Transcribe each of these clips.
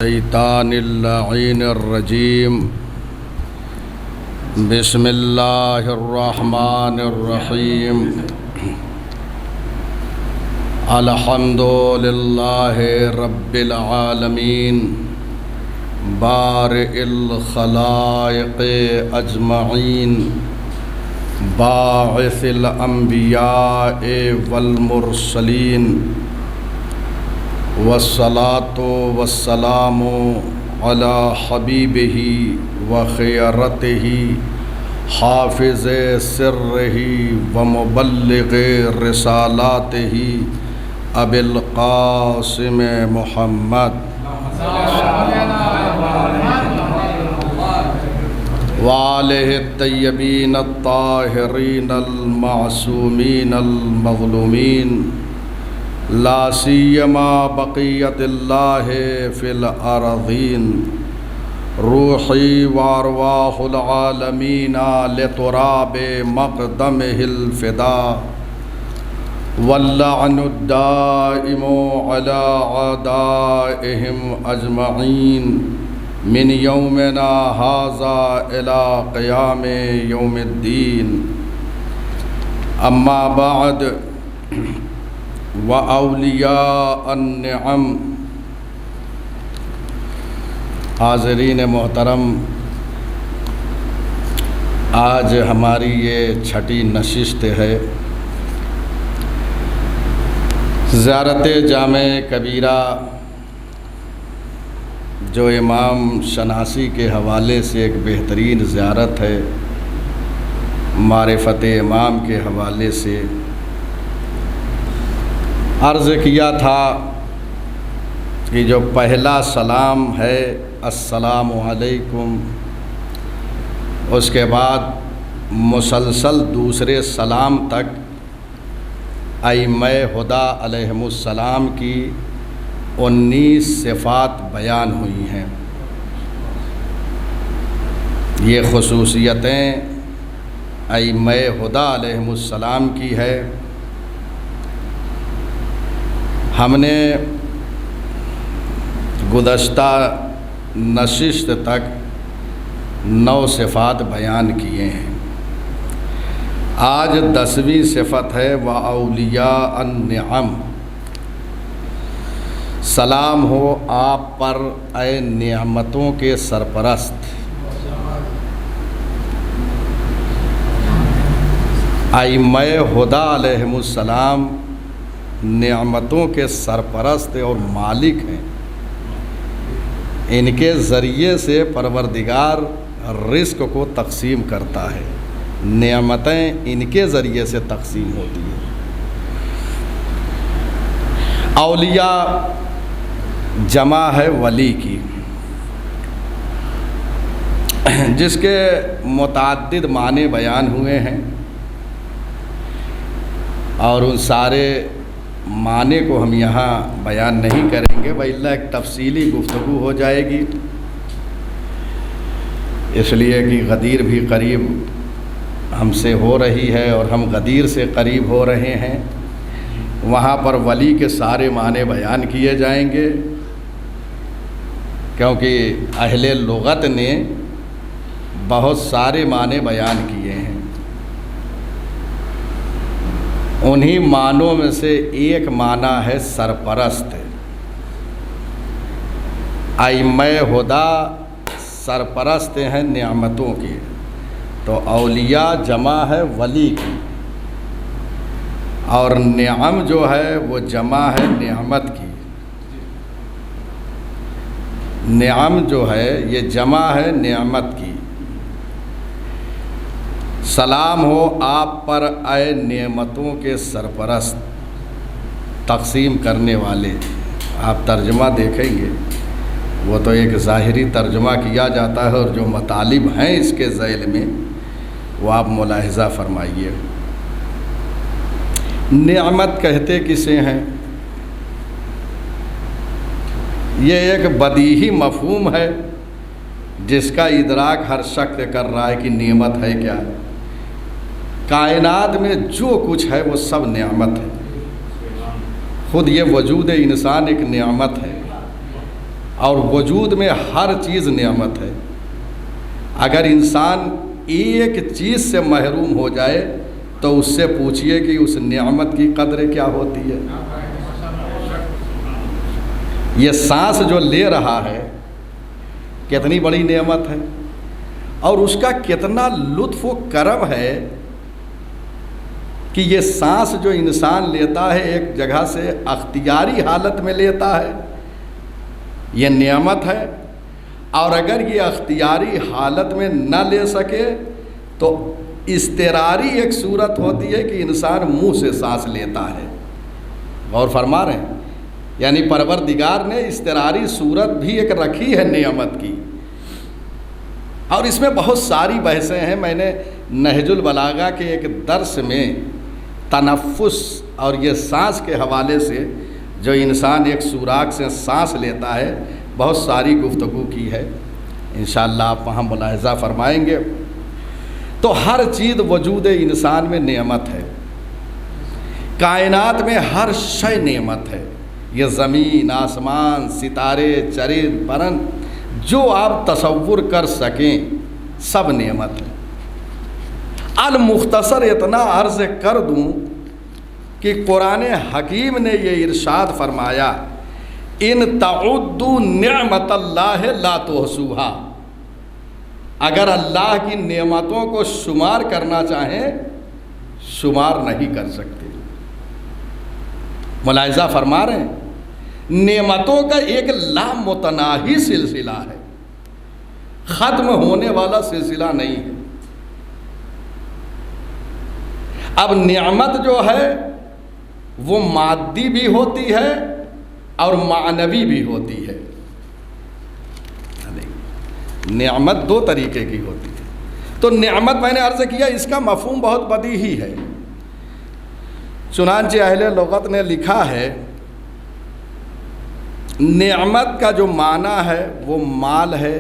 शैतानिल्लाइनिर्रजीम बिस्मिल्लाहिर्रहमानिर्रहीम अल्हम्दुलिल्लाहि रब्बिल आलमीन बारिइल खलाइक़ अजमईन बाइसिल अंबियाए वल मुरसलीन वस्सलातु वस्सलामु अला हबीबिही व खियरतिही हाफिज़ सिर्रिही व मुबल्लिग़ रिसालातिही अबिल क़ासिम मुहम्मद व आलिहि तय्यबीन अत्ताहिरीन अल-मासूमीन अल-मज़लूमीन ला सियमा बक़ियतिल्लाहि फ़िल अर्ज़ीन रूही वारवाहुल आलमीना लितुराबि मक़दमिहिल फ़िदा वल्लअनुद्दाइमु अला अदाइहिम अजमईन मिन यौमिना हाज़ा इला क़ियामि यौमिद्दीन अम्मा बाद व औलिया अन्निअम। हाज़रीन मोहतरम, आज हमारी ये छठी नशिस्त है ज़ियारत जामे कबीरा, जो इमाम शनासी के हवाले से एक बेहतरीन ज़ियारत है। मारिफत इमाम के हवाले से अर्ज़ किया था कि जो पहला सलाम है अस्सलामु अलैकुम, उसके बाद मुसलसल दूसरे सलाम तक अइम्माए हुदा अलैहिमुस्सलाम की 19 सिफ़ात बयान हुई हैं। ये ख़ुसूसियतें अइम्माए हुदा अलैहिमुस्सलाम की है। हमने गुज़श्ता नशिस्त तक 9 सिफ़ात बयान किए हैं। आज 10वीं सिफ़त है व औलिया अन्निअम। सलाम हो आप पर ए नियामतों के सरपरस्त। अइम्माए हुदा अलैहिमुस्सलाम नियामतों के सरपरस्त और मालिक हैं। इनके ज़रिए से परवरदिगार रिज़्क़ को तक़सीम करता है। नियामतें इनके ज़रिए से तक़सीम होती हैं। औलिया जमा है वली की, जिसके मुतअद्दिद माने बयान हुए हैं और उन सारे माने को हम यहाँ बयान नहीं करेंगे, वल्ला एक तफसीली गुफ्तगू हो जाएगी। इसलिए कि गदीर भी करीब हमसे हो रही है और हम गदीर से करीब हो रहे हैं। वहाँ पर वली के सारे माने बयान किए जाएंगे, क्योंकि अहले लुग़त ने बहुत सारे माने बयान किए हैं। उन्हीं मानों में से एक माना है सरपरस्त। अइम्माए हुदा सरपरस्त हैं नियामतों की, तो औलिया जमा है वली की, और नियाम जो है वो जमा है नियामत की। नियाम जो है ये जमा है नियामत की। सलाम हो आप पर आए नेमतों के सरपरस्त, तक़सीम करने वाले। आप तर्जुमा देखेंगे, वो तो एक ज़ाहिरी तर्जुमा किया जाता है, और जो मतालिब हैं इसके ज़ैल में वो आप मुलाहिज़ा फरमाइए। नेमत कहते किसे हैं? ये एक बदीही मफ़हूम है जिसका इदराक हर शख्स कर रहा है कि नेमत है क्या। कायनात में जो कुछ है वो सब नेमत है। ख़ुद ये वजूद इंसान एक नेमत है। और वजूद में हर चीज़ नेमत है। अगर इंसान एक चीज़ से महरूम हो जाए तो उससे पूछिए कि उस नेमत की कद्र क्या होती है। ये सांस जो ले रहा है कितनी बड़ी नेमत है, और उसका कितना लुत्फ़ व करम है कि ये सांस जो इंसान लेता है एक जगह से अख्तियारी हालत में लेता है, ये नेमत है। और अगर ये अख्तियारी हालत में न ले सके तो इस्तिरारी एक सूरत होती है कि इंसान मुंह से सांस लेता है। गौर फरमा रहे हैं, यानी परवरदिगार ने इस्तिरारी सूरत भी एक रखी है नेमत की। और इसमें बहुत सारी बहसें हैं। मैंने नहजुल बलागा के एक दर्स में तनफ़ुस और ये सांस के हवाले से, जो इंसान एक सुराख से सांस लेता है, बहुत सारी गुफ्तगू की है। इंशाअल्लाह आप वहाँ मुलाहिज़ा फरमाएंगे। तो हर चीज़ वजूद इंसान में नेमत है। कायनात में हर शय नेमत है। ये ज़मीन, आसमान, सितारे, चरिंद परंद, जो आप तसव्वुर कर सकें सब नेमत है। अल मुख्तसर इतना अर्ज़ कर दूँ कि कुरान हकीम ने ये इरशाद फरमाया, इन तउद्दू निअमतल्लाह ला तुहसूहा। अगर अल्लाह की नेमतों को शुमार करना चाहें, शुमार नहीं कर सकते। मुलाहिज़ा फरमा रहे हैं, नेमतों का एक लामुतनाही सिलसिला है, ख़त्म होने वाला सिलसिला नहीं है। अब नेमत जो है वो मादी भी होती है और मानवी भी होती है। नेमत दो तरीके की होती है। तो नेमत मैंने अर्ज़ किया, इसका मफ़हूम बहुत बदीही है। चुनांचे अहले लुग़त ने लिखा है, नेमत का जो माना है वो माल है,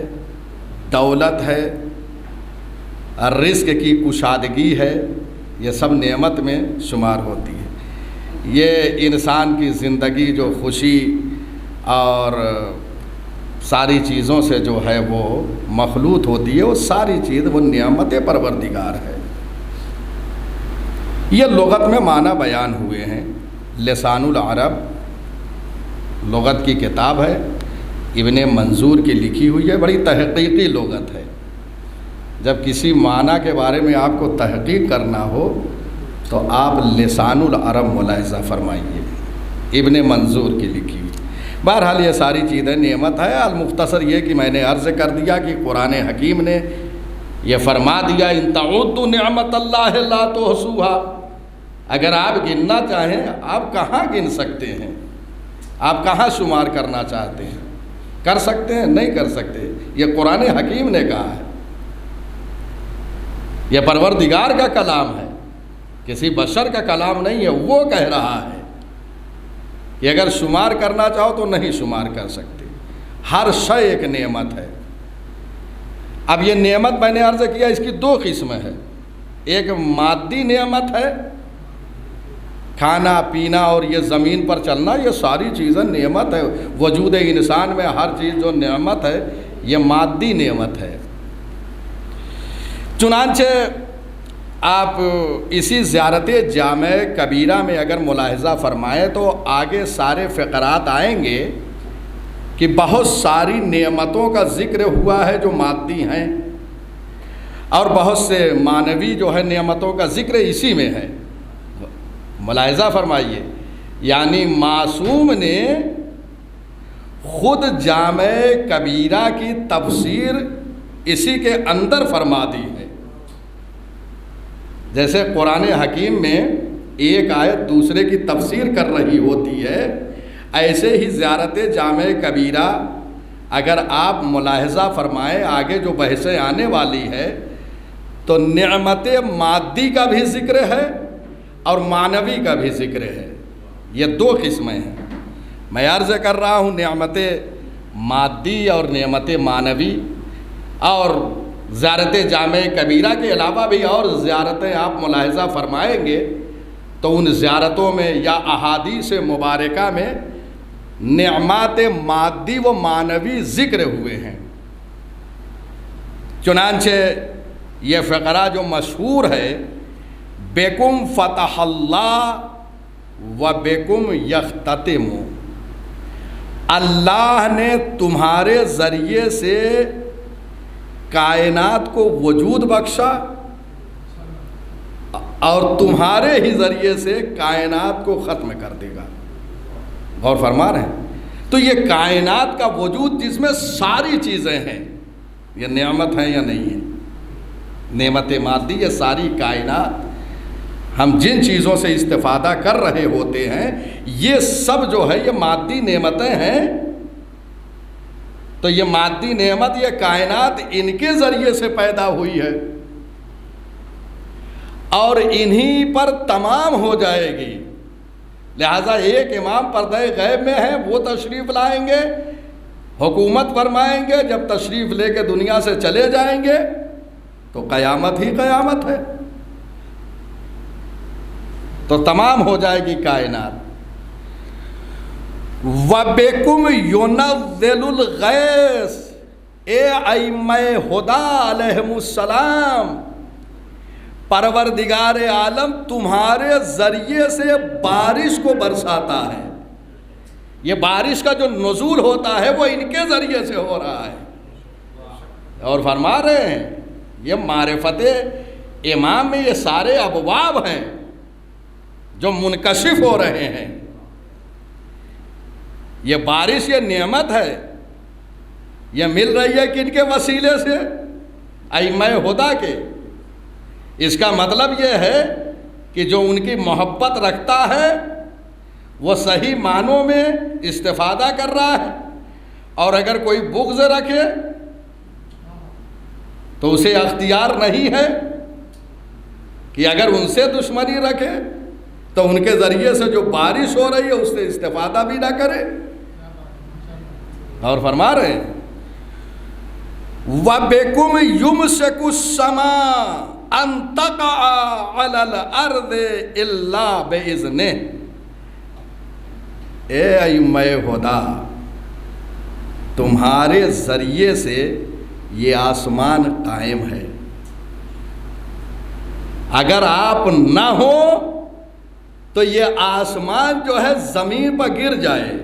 दौलत है, रिज़्क़ की कुशादगी है, ये सब नेमत में शुमार होती है। ये इंसान की ज़िंदगी जो खुशी और सारी चीज़ों से जो है वो मखलूत होती है, वो सारी चीज़ वो नेमत परवरदिगार है। ये लुग़त में माना बयान हुए हैं। लिसानुल अरब लुग़त की किताब है, इब्ने मंजूर की लिखी हुई है, बड़ी तहक़ीक़ी लुग़त है। जब किसी माना के बारे में आपको तहक़ीक़ करना हो तो आप लिसानुल अरब मुलाहिज़ा फरमाइए, इब्ने मंजूर की लिखी हुई। बहरहाल ये सारी चीज़ें नेमत है। अल मुख्तसर ये कि मैंने अर्ज़ कर दिया कि कुरान हकीम ने ये फरमा दिया, इन तउद्दू निअमतल्लाह ला तुहसूहा। अगर आप गिनना चाहें, आप कहाँ गिन सकते हैं? आप कहाँ शुमार करना चाहते हैं? कर सकते हैं? नहीं कर सकते। ये कुरान हकीम ने कहा है, यह परवरदिगार का कलाम है, किसी बशर का कलाम नहीं है। वो कह रहा है कि अगर शुमार करना चाहो तो नहीं शुमार कर सकते। हर शय एक नेमत है। अब ये नेमत मैंने अर्ज़ किया, इसकी दो किस्में हैं। एक मादी नेमत है, खाना पीना और ये ज़मीन पर चलना, ये सारी चीज़ें नेमत है। वजूद इंसान में हर चीज़ जो नेमत है ये मादी नेमत है। चुनांचे आप इसी ज़ियारत जामे कबीरा में अगर मुलाहिज़ा फरमाएँ तो आगे सारे फ़क़रात आएंगे कि बहुत सारी नेमतों का ज़िक्र हुआ है जो मादी हैं, और बहुत से मानवी जो है नेमतों का ज़िक्र इसी में है। मुलाहिज़ा फरमाइए, यानी मासूम ने ख़ुद जामे कबीरा की तफसीर इसी के अंदर फरमा दी है। जैसे कुरान हकीम में एक आयत दूसरे की तफसीर कर रही होती है, ऐसे ही ज़ियारत जामे कबीरा अगर आप मुलाहिज़ा फरमाएँ, आगे जो बहसें आने वाली है तो नेमत मादी का भी ज़िक्र है और मानवी का भी ज़िक्र है। ये दो किस्में हैं। मैं अर्ज़ कर रहा हूँ नेमत मादी और नेमत मानवी। और ज़ियारत जामे कबीरा के अलावा भी और ज़ियारतें आप मुलाहिज़ा फरमाएंगे तो उन ज़ियारतों में या अहादीस मुबारका में नेमात मादी व मानवी ज़िक्र हुए हैं। चुनांचे ये फ़क़रा जो मशहूर है, बेकुम फ़तहल्लाह व बेकुम यख्ततिमु, अल्लाह ने तुम्हारे ज़रिए से कायनात को वजूद बख्शा और तुम्हारे ही ज़रिए से कायनात को ख़त्म कर देगा। गौर फरमा रहे हैं। तो ये कायनात का वजूद जिसमें सारी चीज़ें हैं, ये नेमत है या नहीं है? नेमत मादी, ये सारी कायनात, हम जिन चीज़ों से इस्तेफ़ादा कर रहे होते हैं, ये सब जो है ये मादी नेमतें हैं। तो ये मादी नेमत, ये कायनात इनके ज़रिए से पैदा हुई है और इन्हीं पर तमाम हो जाएगी। लिहाजा एक इमाम पर्दे गैब में है, वो तशरीफ़ लाएंगे, हुकूमत फरमाएंगे, जब तशरीफ़ लेके दुनिया से चले जाएंगे तो क़यामत ही क़यामत है, तो तमाम हो जाएगी कायनात। वबेकुम युनज़्ज़िलुल गैस, ए अइम्मे हुदा अलैहिमुस्सलाम, परवरदिगार आलम तुम्हारे ज़रिए से बारिश को बरसाता है। ये बारिश का जो नुज़ूल होता है वो इनके ज़रिए से हो रहा है। और फरमा रहे हैं ये मारिफत इमाम में ये सारे अबवाब हैं जो मुनकशिफ हो रहे हैं। ये बारिश, ये नेमत है, ये मिल रही है किनके वसीले से? अइम्मे हुदा के। इसका मतलब ये है कि जो उनकी मोहब्बत रखता है वो सही मानों में इस्तिफादा कर रहा है, और अगर कोई बुग़्ज़ रखे तो उसे अख्तियार नहीं है कि अगर उनसे दुश्मनी रखे तो उनके ज़रिए से जो बारिश हो रही है उससे इस्तिफादा भी ना करे। और फरमा रहे हैं वबेकुम युमसिकुस्समा अन तक़अ अलल अर्ज़ि इल्ला बिइज़्निह, ए अइम्मे हुदा, तुम्हारे ज़रिए से ये आसमान कायम है। अगर आप ना हो तो ये आसमान जो है ज़मीन पर गिर जाए।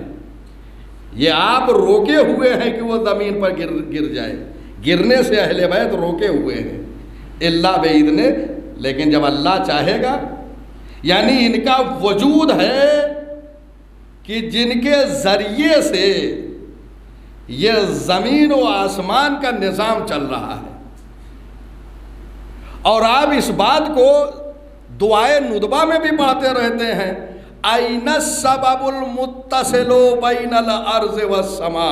ये आप रोके हुए हैं कि वो ज़मीन पर गिर जाए, गिरने से अहले बैत रोके हुए हैं, इल्ला बिइज़्ने, लेकिन जब अल्लाह चाहेगा, यानी इनका वजूद है कि जिनके ज़रिए से ये ज़मीन व आसमान का निज़ाम चल रहा है। और आप इस बात को दुआए नुदबा में भी पढ़ते रहते हैं, आइना सबबुल मुत्तसिलु बैनल अर्ज़ वस्समा।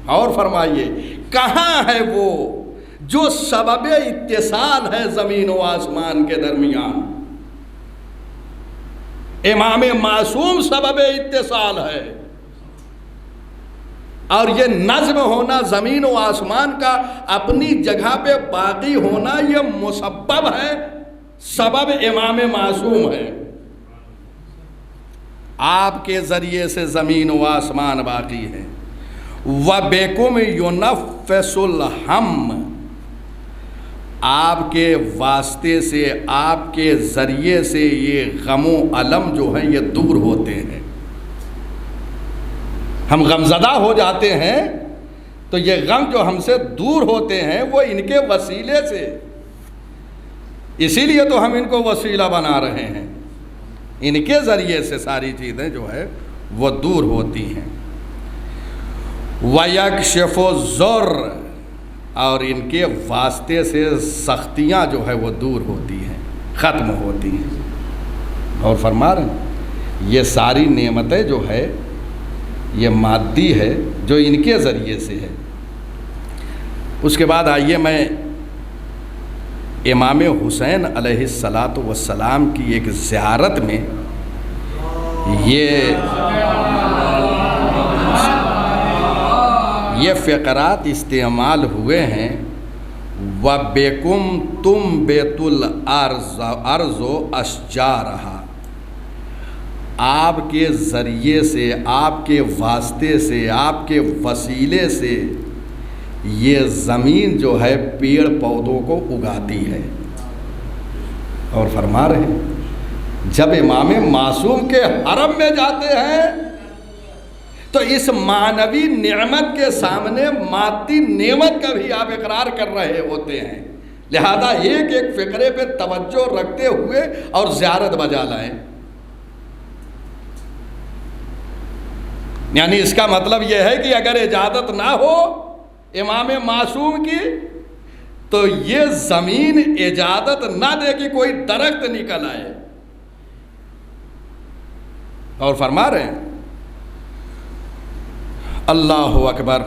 और फरमाइए कहाँ है वो जो सबब इत्तिसाल है ज़मीन व आसमान के दरमियान? इमाम मासूम सबब इत्तिसाल है, और ये नज़्म होना ज़मीन व आसमान का अपनी जगह पे बाकी होना, ये मुसब्बब है, सबब इमाम मासूम है। आपके ज़रिए से ज़मीन व आसमान बाकी है। वबेकुम युनफ़्फ़िसुल हम, आपके वास्ते से, आपके ज़रिए से ये गमो अलम जो हैं ये दूर होते हैं। हम गमज़दा हो जाते हैं तो ये गम जो हमसे दूर होते हैं वो इनके वसीले से, इसीलिए तो हम इनको वसीला बना रहे हैं। इनके ज़रिए से सारी चीज़ें जो है वो दूर होती हैं। वयक्शिफ़ु ज़ुर्र, और इनके वास्ते से सख्तियाँ जो है वो दूर होती हैं, ख़त्म होती हैं। और फरमा रहे ये सारी नेमतें जो है ये मादी है जो इनके ज़रिए से है। उसके बाद आइए मैं इमाम हुसैन अलैहिस्सलातु वस्सलाम की एक ज़ियारत में ये फ़क़रात इस्तेमाल हुए हैं। व बेकुम तुम बेतुल अर्ज़ो अशजारहा, आपके ज़रिए से, आपके वास्ते से, आपके वसीले से ये ज़मीन जो है पेड़ पौधों को उगाती है। और फरमा रहे हैं जब इमाम मासूम के हरम में जाते हैं तो इस मानवी नेमत के सामने मादी नेमत का भी आप इकरार कर रहे होते हैं। लिहाजा एक एक फ़िक्रे पे तवज्जो रखते हुए और ज़ियारत बजा लाएं। यानी इसका मतलब यह है कि अगर इजाज़त ना हो इमाम मासूम की तो ये ज़मीन इजाज़त ना दे कि कोई दरख्त निकल आए। और फरमा रहे हैं अल्लाहु अकबर,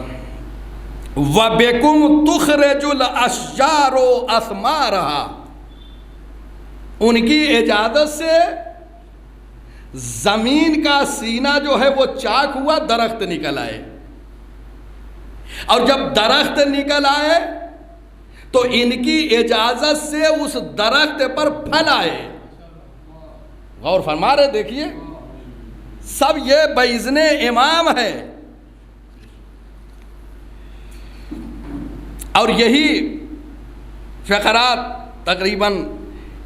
व बेकुम तुखरजुल अशजारो अस्मारहा, उनकी इजाज़त से ज़मीन का सीना जो है वो चाक हुआ, दरख्त निकल आए। और जब दरख्त निकल आए तो इनकी इजाज़त से उस दरख्त पर फल आए। गौर फरमा रहे, देखिए सब ये बैज़ने इमाम है। और यही फ़क़रात तकरीबन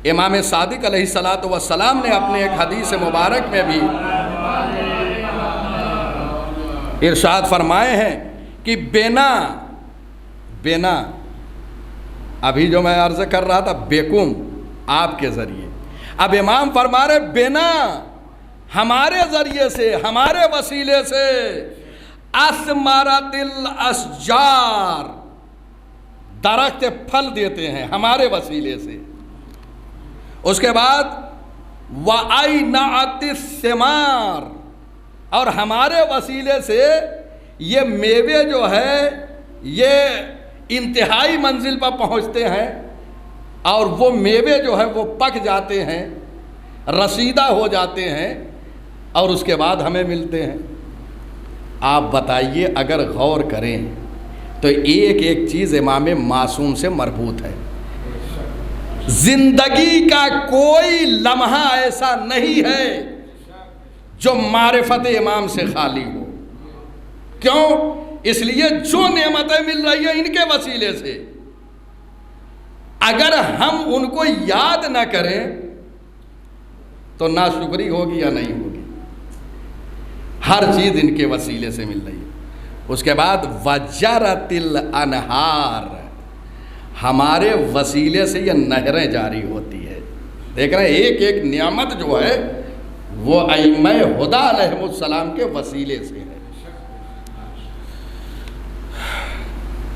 इमाम सादिक अलैहिस्सलातु वस्सलाम ने अपने एक हदीस मुबारक में भी इरशाद फरमाए हैं कि बेना अभी जो मैं अर्ज़ कर रहा था बेकुम आपके ज़रिए, अब इमाम फरमा रहे बेना हमारे ज़रिए से, हमारे वसीले से, अस्मारतिल अशजार, दरख्त फल देते हैं हमारे वसीले से। उसके बाद वअइनातिस सिमार, और हमारे वसीले से ये मेवे जो है ये इंतहाई मंजिल पर पहुंचते हैं और वो मेवे जो है वो पक जाते हैं, रसीदा हो जाते हैं और उसके बाद हमें मिलते हैं। आप बताइए अगर गौर करें तो एक एक चीज़ इमाम मासूम से मरबूत है। जिंदगी का कोई लम्हा ऐसा नहीं है जो मारिफत इमाम से खाली हो। क्यों? इसलिए जो नेमतें मिल रही है इनके वसीले से, अगर हम उनको याद ना करें तो नाशुक्री होगी या नहीं होगी। हर चीज़ इनके वसीले से मिल रही है। उसके बाद वजरतिल अनहार, हमारे वसीले से ये नहरें जारी होती है। देख रहे हैं एक एक नियामत जो है वो अइम्मा हुदा अलैहिमुस्सलाम के वसीले से है।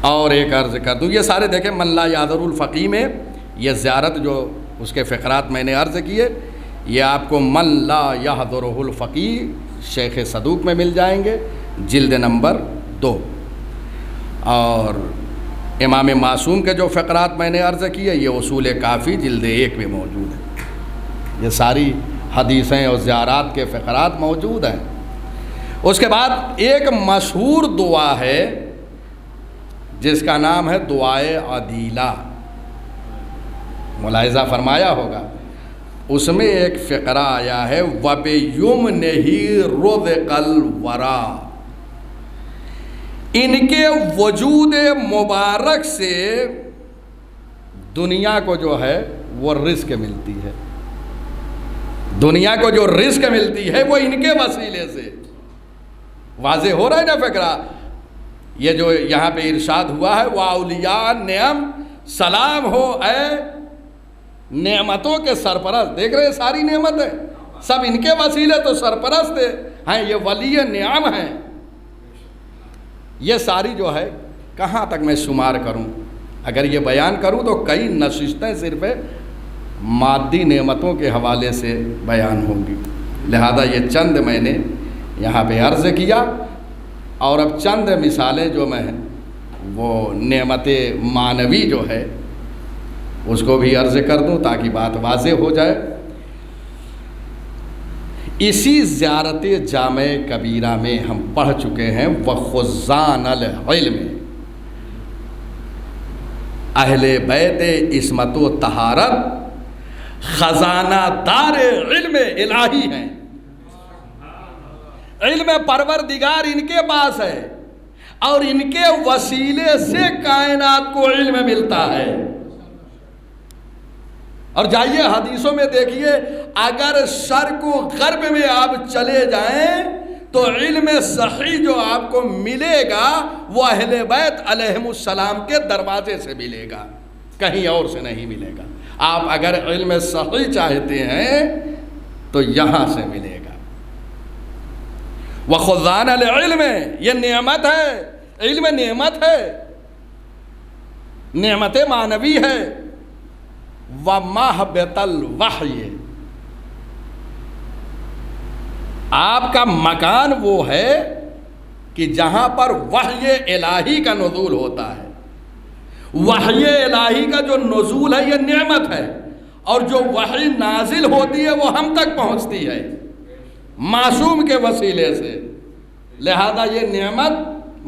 और एक अर्ज़ कर दूँ, ये सारे देखें मल्ला यादरुल फ़क़ी में ये ज़ियारत जो उसके फ़क़रात मैंने अर्ज़ किए, ये आपको मल्ला यादरुल फ़क़ी शेख सदूक में मिल जाएंगे, जिल्द नंबर 2। और इमाम मासूम के जो फ़क़रात मैंने अर्ज़ किए ये उसूल काफ़ी जिल्द 1 में मौजूद है। ये सारी हदीसें और ज़ियारात के फ़क़रात मौजूद हैं। उसके बाद एक मशहूर दुआ है जिसका नाम है दुआए अदीला, मुलाहिज़ा फरमाया होगा। उसमें एक फ़क़रा आया है वबयुमनिही रुज़क़ल वरा, इनके वजूद मुबारक से दुनिया को जो है वो रिज़्क़ मिलती है। दुनिया को जो रिज़्क़ मिलती है वो इनके वसीले से। वाज़े हो रहा है ना फ़क़रा? ये जो यहाँ पे इरशाद हुआ है वाउलिया नेम सलाम हो ए नेमतों के सरपरस्त। देख रहे हैं सारी नेमतें सब इनके वसीले तो सरपरस्त हैं, ये वली नियाम हैं। ये सारी जो है कहाँ तक मैं शुमार करूँ? अगर ये बयान करूँ तो कई नशिस्तें सिर्फ़ मादी नेमतों के हवाले से बयान होंगी। लिहाजा ये चंद मैंने यहाँ पे अर्ज़ किया और अब चंद मिसालें जो मैं वो नेमत मानवी जो है उसको भी अर्ज़ कर दूँ ताकि बात वाज़े हो जाए। इसी ज़ियारत जामे कबीरा में हम पढ़ चुके हैं वख़ुज़ानल इल्म अहले बैत इस्मत व तहारत ख़ज़ाना दार इल्म इलाही हैं। इल्म परवरदिगार इनके पास है और इनके वसीले से कायनात को इल्म मिलता है। और जाइए हदीसों में देखिए, अगर शर्क़ व गर्ब में आप चले जाएं तो इल्म सही जो आपको मिलेगा वो अहले बैत अलैहिमुस्सलाम के दरवाजे से मिलेगा, कहीं और से नहीं मिलेगा। आप अगर इल्म सही चाहते हैं तो यहाँ से मिलेगा। व खुज़ान अल-इल्म, ये नेमत है, इल्म नेमत है, नेमत मानवी है। व महबतल वह्य, आपका मकान वो है कि जहाँ पर वह्य इलाही का नुज़ूल होता है। वह्य इलाही का जो नुज़ूल है ये नेमत है, और जो वही नाजिल होती है वो हम तक पहुँचती है मासूम के वसीले से। लिहाजा ये नेमत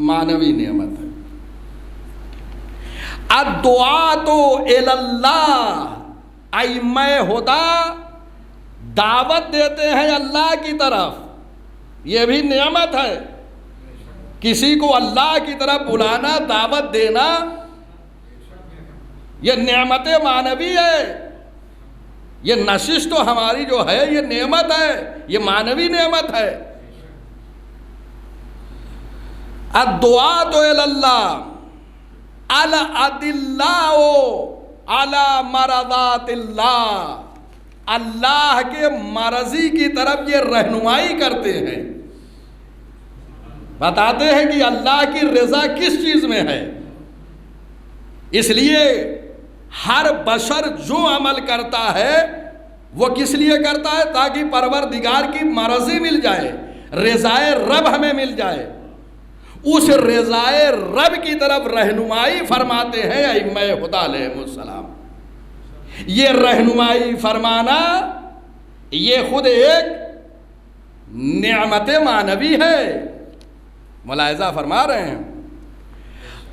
मानवी नेमत है। अद्दुआतो इलल्लाह, अइम्मे हुदा दावत देते हैं अल्लाह की तरफ, ये भी नेमत है। किसी को अल्लाह की तरफ बुलाना, दावत देना, ये नेमत मानवी है। ये नशिश तो हमारी जो है ये नेमत है, ये मानवी नेमत है। अद्दुआतो इलल्लाह अल अदिल्लाओ अला मरदातिल्लाह, अल्लाह के मर्जी की तरफ ये रहनुमाई करते हैं, बताते हैं कि अल्लाह की रज़ा किस चीज़ में है। इसलिए हर बशर जो अमल करता है वो किस लिए करता है, ताकि परवरदिगार की मर्जी मिल जाए, रज़ाए रब हमें मिल जाए। उस रज़ाए रब की तरफ रहनुमाई फरमाते हैं अइम्मे हुदा अलैहिमुस्सलाम। ये रहनुमाई फरमाना ये खुद एक नेमत मानवी है। मुलाहिज़ा फरमा रहे हैं,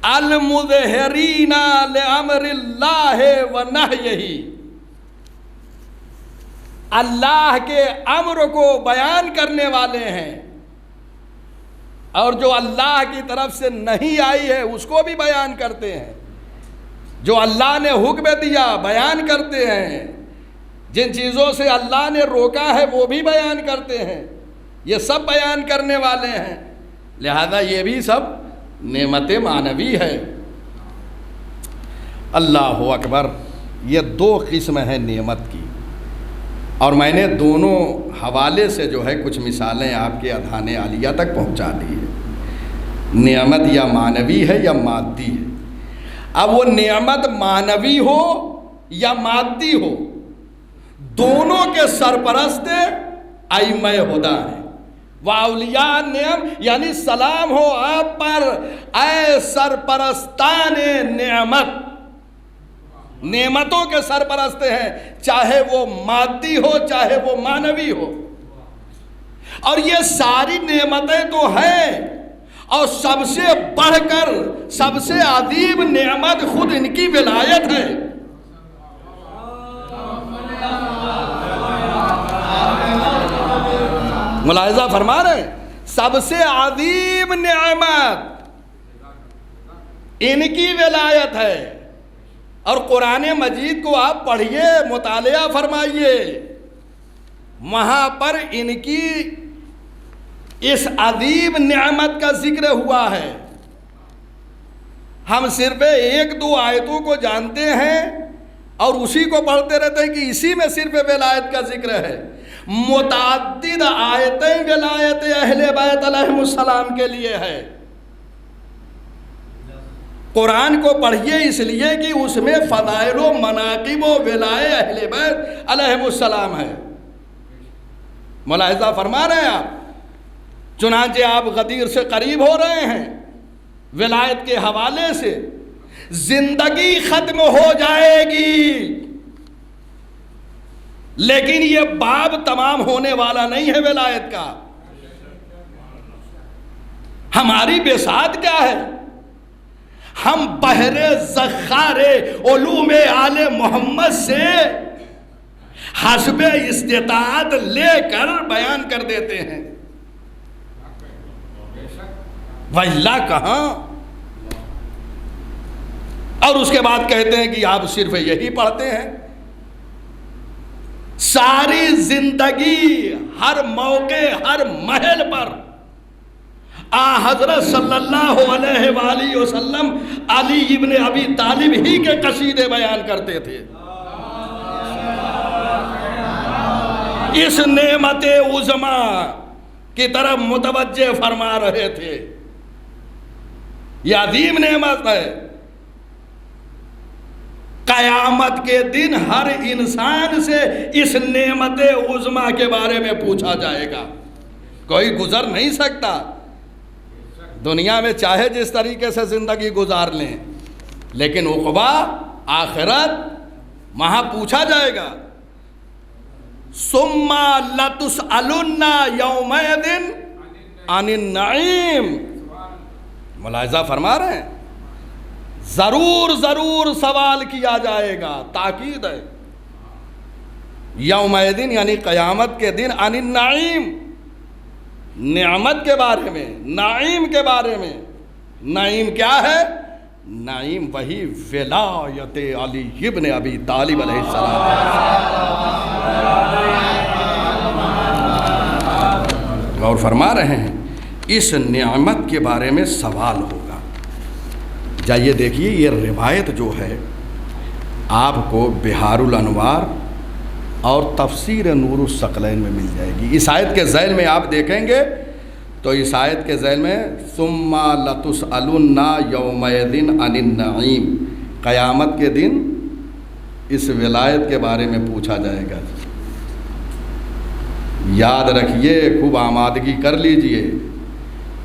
अल मुज़हिरीना लिअम्रिल्लाह व नहयही, अल्लाह के अम्र को बयान करने वाले हैं, और जो अल्लाह की तरफ से नहीं आई है उसको भी बयान करते हैं। जो अल्लाह ने हुक्म दिया बयान करते हैं, जिन चीज़ों से अल्लाह ने रोका है वो भी बयान करते हैं। ये सब बयान करने वाले हैं। लिहाजा ये भी सब नेमत मानवी है। अल्लाहु अकबर। ये दो किस्म है नेमत की, और मैंने दोनों हवाले से जो है कुछ मिसालें आपके अधाने आलिया तक पहुंचा दी है। नेमत या मानवी है या मादी है। अब वो नेमत मानवी हो या मादी हो, दोनों के सरपरस्त अइम्मे हुदा हैं। वाउलिया नेम, यानी सलाम हो आप पर ऐ सरपरस्तान नेमत, नेमतों के सरपरस्त हैं, चाहे वो मादी हो चाहे वो मानवी हो। और ये सारी नेमतें तो हैं, और सबसे बढ़कर सबसे अजीब नेमत खुद इनकी विलायत है। मुलाहिज़ा फरमा रहे, सबसे अजीब नेमत इनकी विलायत है। और कुरान मजीद को आप पढ़िए, मुतालिया फरमाइए, वहाँ पर इनकी इस अजीब नेमत का जिक्र हुआ है। हम सिर्फ एक दो आयतों को जानते हैं और उसी को पढ़ते रहते हैं कि इसी में सिर्फ विलायत का जिक्र है। मुतअद्दिद आयतें विलायत अहले बैत अलैहिमुस्सलाम के लिए है। कुरान को पढ़िए इसलिए कि उसमें फ़ज़ाइल व मनाक़िब व विलाय अहले बैत अलैहिमुस्सलाम है। मुलाहिज़ा फरमा रहे हैं आप। चुनांचे आप गदीर से करीब हो रहे हैं विलायत के हवाले से। जिंदगी ख़त्म हो जाएगी, लेकिन ये बाब तमाम होने वाला नहीं है विलायत का। हमारी बेसात क्या है? हम बहरे ज़ख़ारे उलूमे आले मोहम्मद से हस्बे इस्तिताअत लेकर बयान कर देते हैं। वल्ला कहाँ। और उसके बाद कहते हैं कि आप सिर्फ यही पढ़ते हैं। सारी जिंदगी हर मौके हर महल पर हजरत सल्लल्लाहु अलैहि वसल्लम अली इब्ने अबी तालिब ही के कसीदे बयान करते थे। इस नेमते उज़मा की तरफ मुतवज्जे फरमा रहे थे। यह अजीम नेमत है। कयामत के दिन हर इंसान से इस नेमते उज़मा के बारे में पूछा जाएगा। कोई गुजर नहीं सकता। दुनिया में चाहे जिस तरीके से जिंदगी गुजार लें, लेकिन उक़बा आखिरत वहां पूछा जाएगा। सुम्मा लतुसअलुन्ना यौमइदिन अनिन नईम। मुलाहिज़ा फरमा रहे हैं, जरूर जरूर सवाल किया जाएगा। ताकीद है। यौमइदिन यानी क़यामत के दिन अनिन नईम, नेमत के बारे में, नाइम के बारे में। नाइम क्या है? नाइम वही विलायत अली इब्ने अबी तालिब अलैहिस्सलाम। गौर फरमा रहे हैं, इस नेमत के बारे में सवाल होगा। जाइए देखिए, ये रिवायत जो है आपको बिहारुल अनवार और तफसीर नूरुस सकलैन में मिल जाएगी। इस आयत के ज़ैल में आप देखेंगे तो इस आयत के ज़ैल में सुम्मा लतुसअलुन्ना यौमइदिन अनिन नईम, क़यामत के दिन इस विलायत के बारे में पूछा जाएगा। याद रखिए, खूब आमादगी कर लीजिए।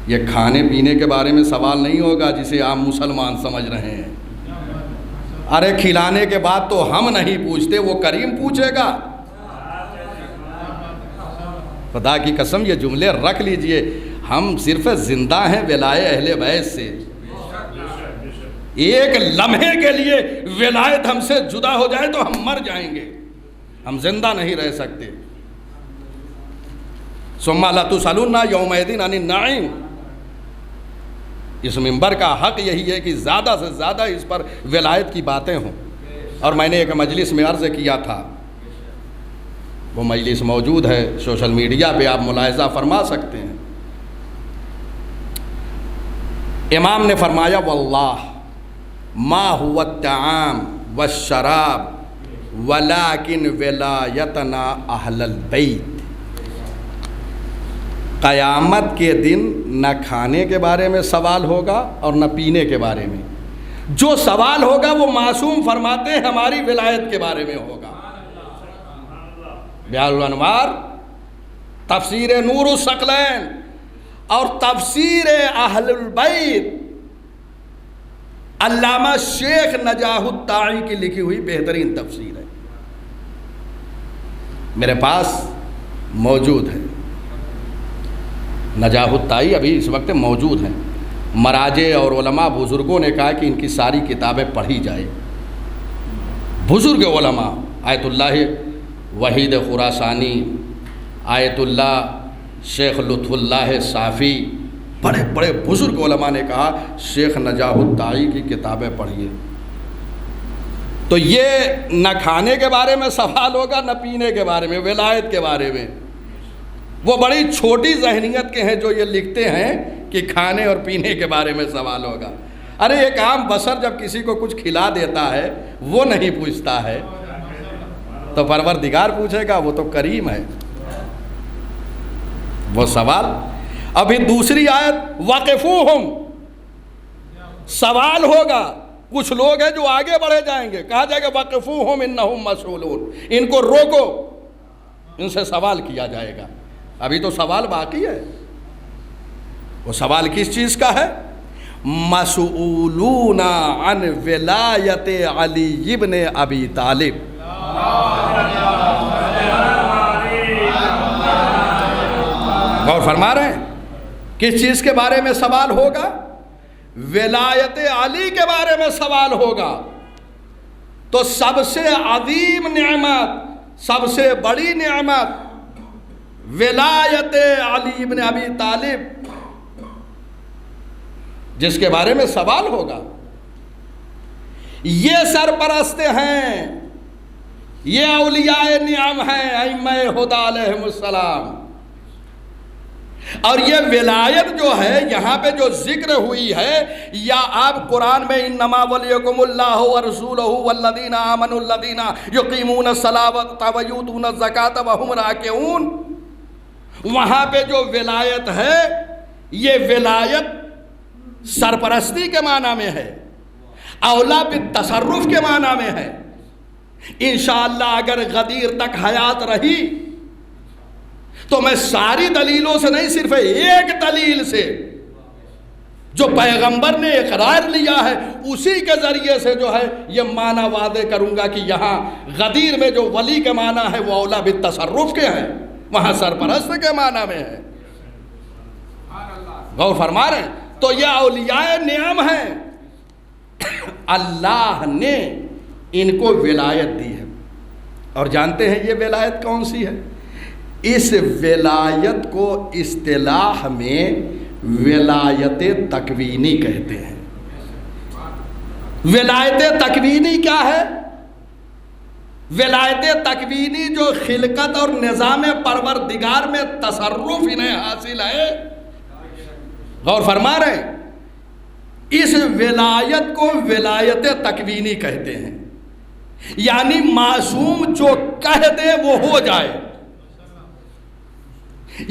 ये खाने पीने के बारे में सवाल नहीं होगा जिसे आप मुसलमान समझ रहे हैं। अरे खिलाने के बाद तो हम नहीं पूछते, वो करीम पूछेगा। खुदा की कसम ये जुमले रख लीजिए, हम सिर्फ जिंदा हैं विलायत अहले बैत से। एक लम्हे के लिए विलायत हमसे जुदा हो जाए तो हम मर जाएंगे, हम जिंदा नहीं रह सकते। सुम्मा लतुसअलुन्ना यौमइदिन अनिन नईम। इस मिंबर का हक यही है कि ज़्यादा से ज़्यादा इस पर विलायत की बातें हों। और मैंने एक मजलिस में अर्ज़ किया था, वो मजलिस मौजूद है सोशल मीडिया पे, आप मुलाहिज़ा फरमा सकते हैं। इमाम ने फरमाया, वल्लाह मा हुवा ताम व शराब वलाकिन विलायतना अहलल बैत। क़यामत के दिन न खाने के बारे में सवाल होगा और न पीने के बारे में। जो सवाल होगा वो मासूम फरमाते हैं हमारी विलायत के बारे में होगा। बिहारुल अनवार, तफसीर नूरुस सकलैन और तफसीर अहलुल बैत, अल्लामा शेख नजाहुत्ताई की लिखी हुई बेहतरीन तफसीर है, मेरे पास मौजूद है। नजाहुत्ताई अभी इस वक्त मौजूद हैं। मराजे और उलमा बुज़ुर्गों ने कहा कि इनकी सारी किताबें पढ़ी जाए। बुज़ुर्ग उलमा आयतुल्लाह वहीद खुरासानी, आयतुल्लाह शेख लुत्फ़ुल्लाह साफ़ी, बड़े बड़े बुज़ुर्ग उलमा ने कहा शेख नजाहुत्ताई की किताबें पढ़िए। तो ये न खाने के बारे में सवाल होगा न पीने के बारे में, विलायत के बारे में। वो बड़ी छोटी जहनीत के हैं जो ये लिखते हैं कि खाने और पीने के बारे में सवाल होगा। अरे एक आम बशर जब किसी को कुछ खिला देता है वो नहीं पूछता है तो परवरदिगार पूछेगा, वो तो करीम है। वो सवाल। अभी दूसरी आयत वाक़िफ़ूहुम, सवाल होगा। कुछ लोग हैं जो आगे बढ़े जाएंगे, कहा जाएगा वाक़िफ़ूहुम इन्नहुम मसऊलून, इनको रोको, इनसे सवाल किया जाएगा। अभी तो सवाल बाकी है। वो सवाल किस चीज़ का है? मसऊलूना अन विलायत अली इब्ने अबी तालिब। गौर फरमा रहे हैं, किस चीज़ के बारे में सवाल होगा? विलायत अली के बारे में सवाल होगा। तो सबसे अजीम नेमत, सबसे बड़ी नेमत विलायत अली इब्ने अबी तालिब, जिसके बारे में सवाल होगा। ये सरपरस्त हैं, ये औलियाए नियाम हैं, अइम्माए हुदा अलैहिमुस्सलाम। और ये विलायत जो है यहाँ पे जो जिक्र हुई है, या आप कुरान में इन्नमा वलियकुमुल्लाहु व रसूलुहु वल्लज़ीना आमनुल्लज़ीना युक़ीमूनस्सलाता व यूतूनज़्ज़काता व हुम राकिऊन, वहाँ पे जो विलायत है, ये विलायत सरपरस्ती के माना में है, औला बित्तसर्रुफ के माना में है। इंशाअल्लाह अगर गदीर तक हयात रही तो मैं सारी दलीलों से नहीं, सिर्फ एक दलील से जो पैगंबर ने इकरार लिया है उसी के ज़रिए से जो है ये माना वादे करूँगा कि यहाँ गदीर में जो वली के माना है वो औला बित्तसर्रुफ के हैं, वहाँ सरपरस्त के माना में है। गौर फरमा रहे हैं। तो यह औलियाए नियाम है, अल्लाह ने इनको विलायत दी है। और जानते हैं ये विलायत कौन सी है? इस विलायत को इस्तिलाह में विलायत तकवीनी कहते हैं। विलायत तकवीनी क्या है? विलायत तकवीनी जो खिलकत और निज़ाम परवरदिगार में तसर्रुफ इन्हें हासिल है। गौर फरमा रहे हैं, इस विलायत को विलायत तकवीनी कहते हैं, यानी मासूम जो कह दे वो हो जाए।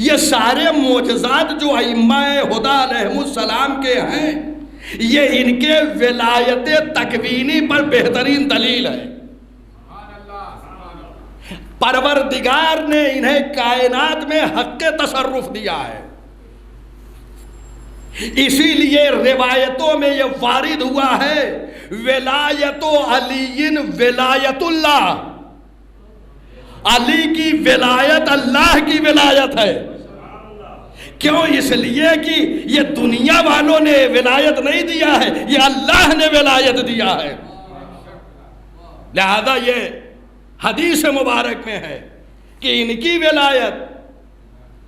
ये सारे मोजज़ात जो अइम्माए हुदा अलैहिमुस्सलाम के हैं, ये इनके विलायत तकवीनी पर बेहतरीन दलील है। परवरदिगार ने इन्हें कायनात में हक़्क़े तसर्रुफ दिया है। इसीलिए रिवायतों में ये वारिद हुआ है, विलायतो अलीइन विलायतुल्लाह, अली की विलायत अल्लाह की विलायत है। क्यों? इसलिए कि ये दुनिया वालों ने विलायत नहीं दिया है, ये अल्लाह ने विलायत दिया है। लिहाजा ये हदीस मुबारक में है कि इनकी विलायत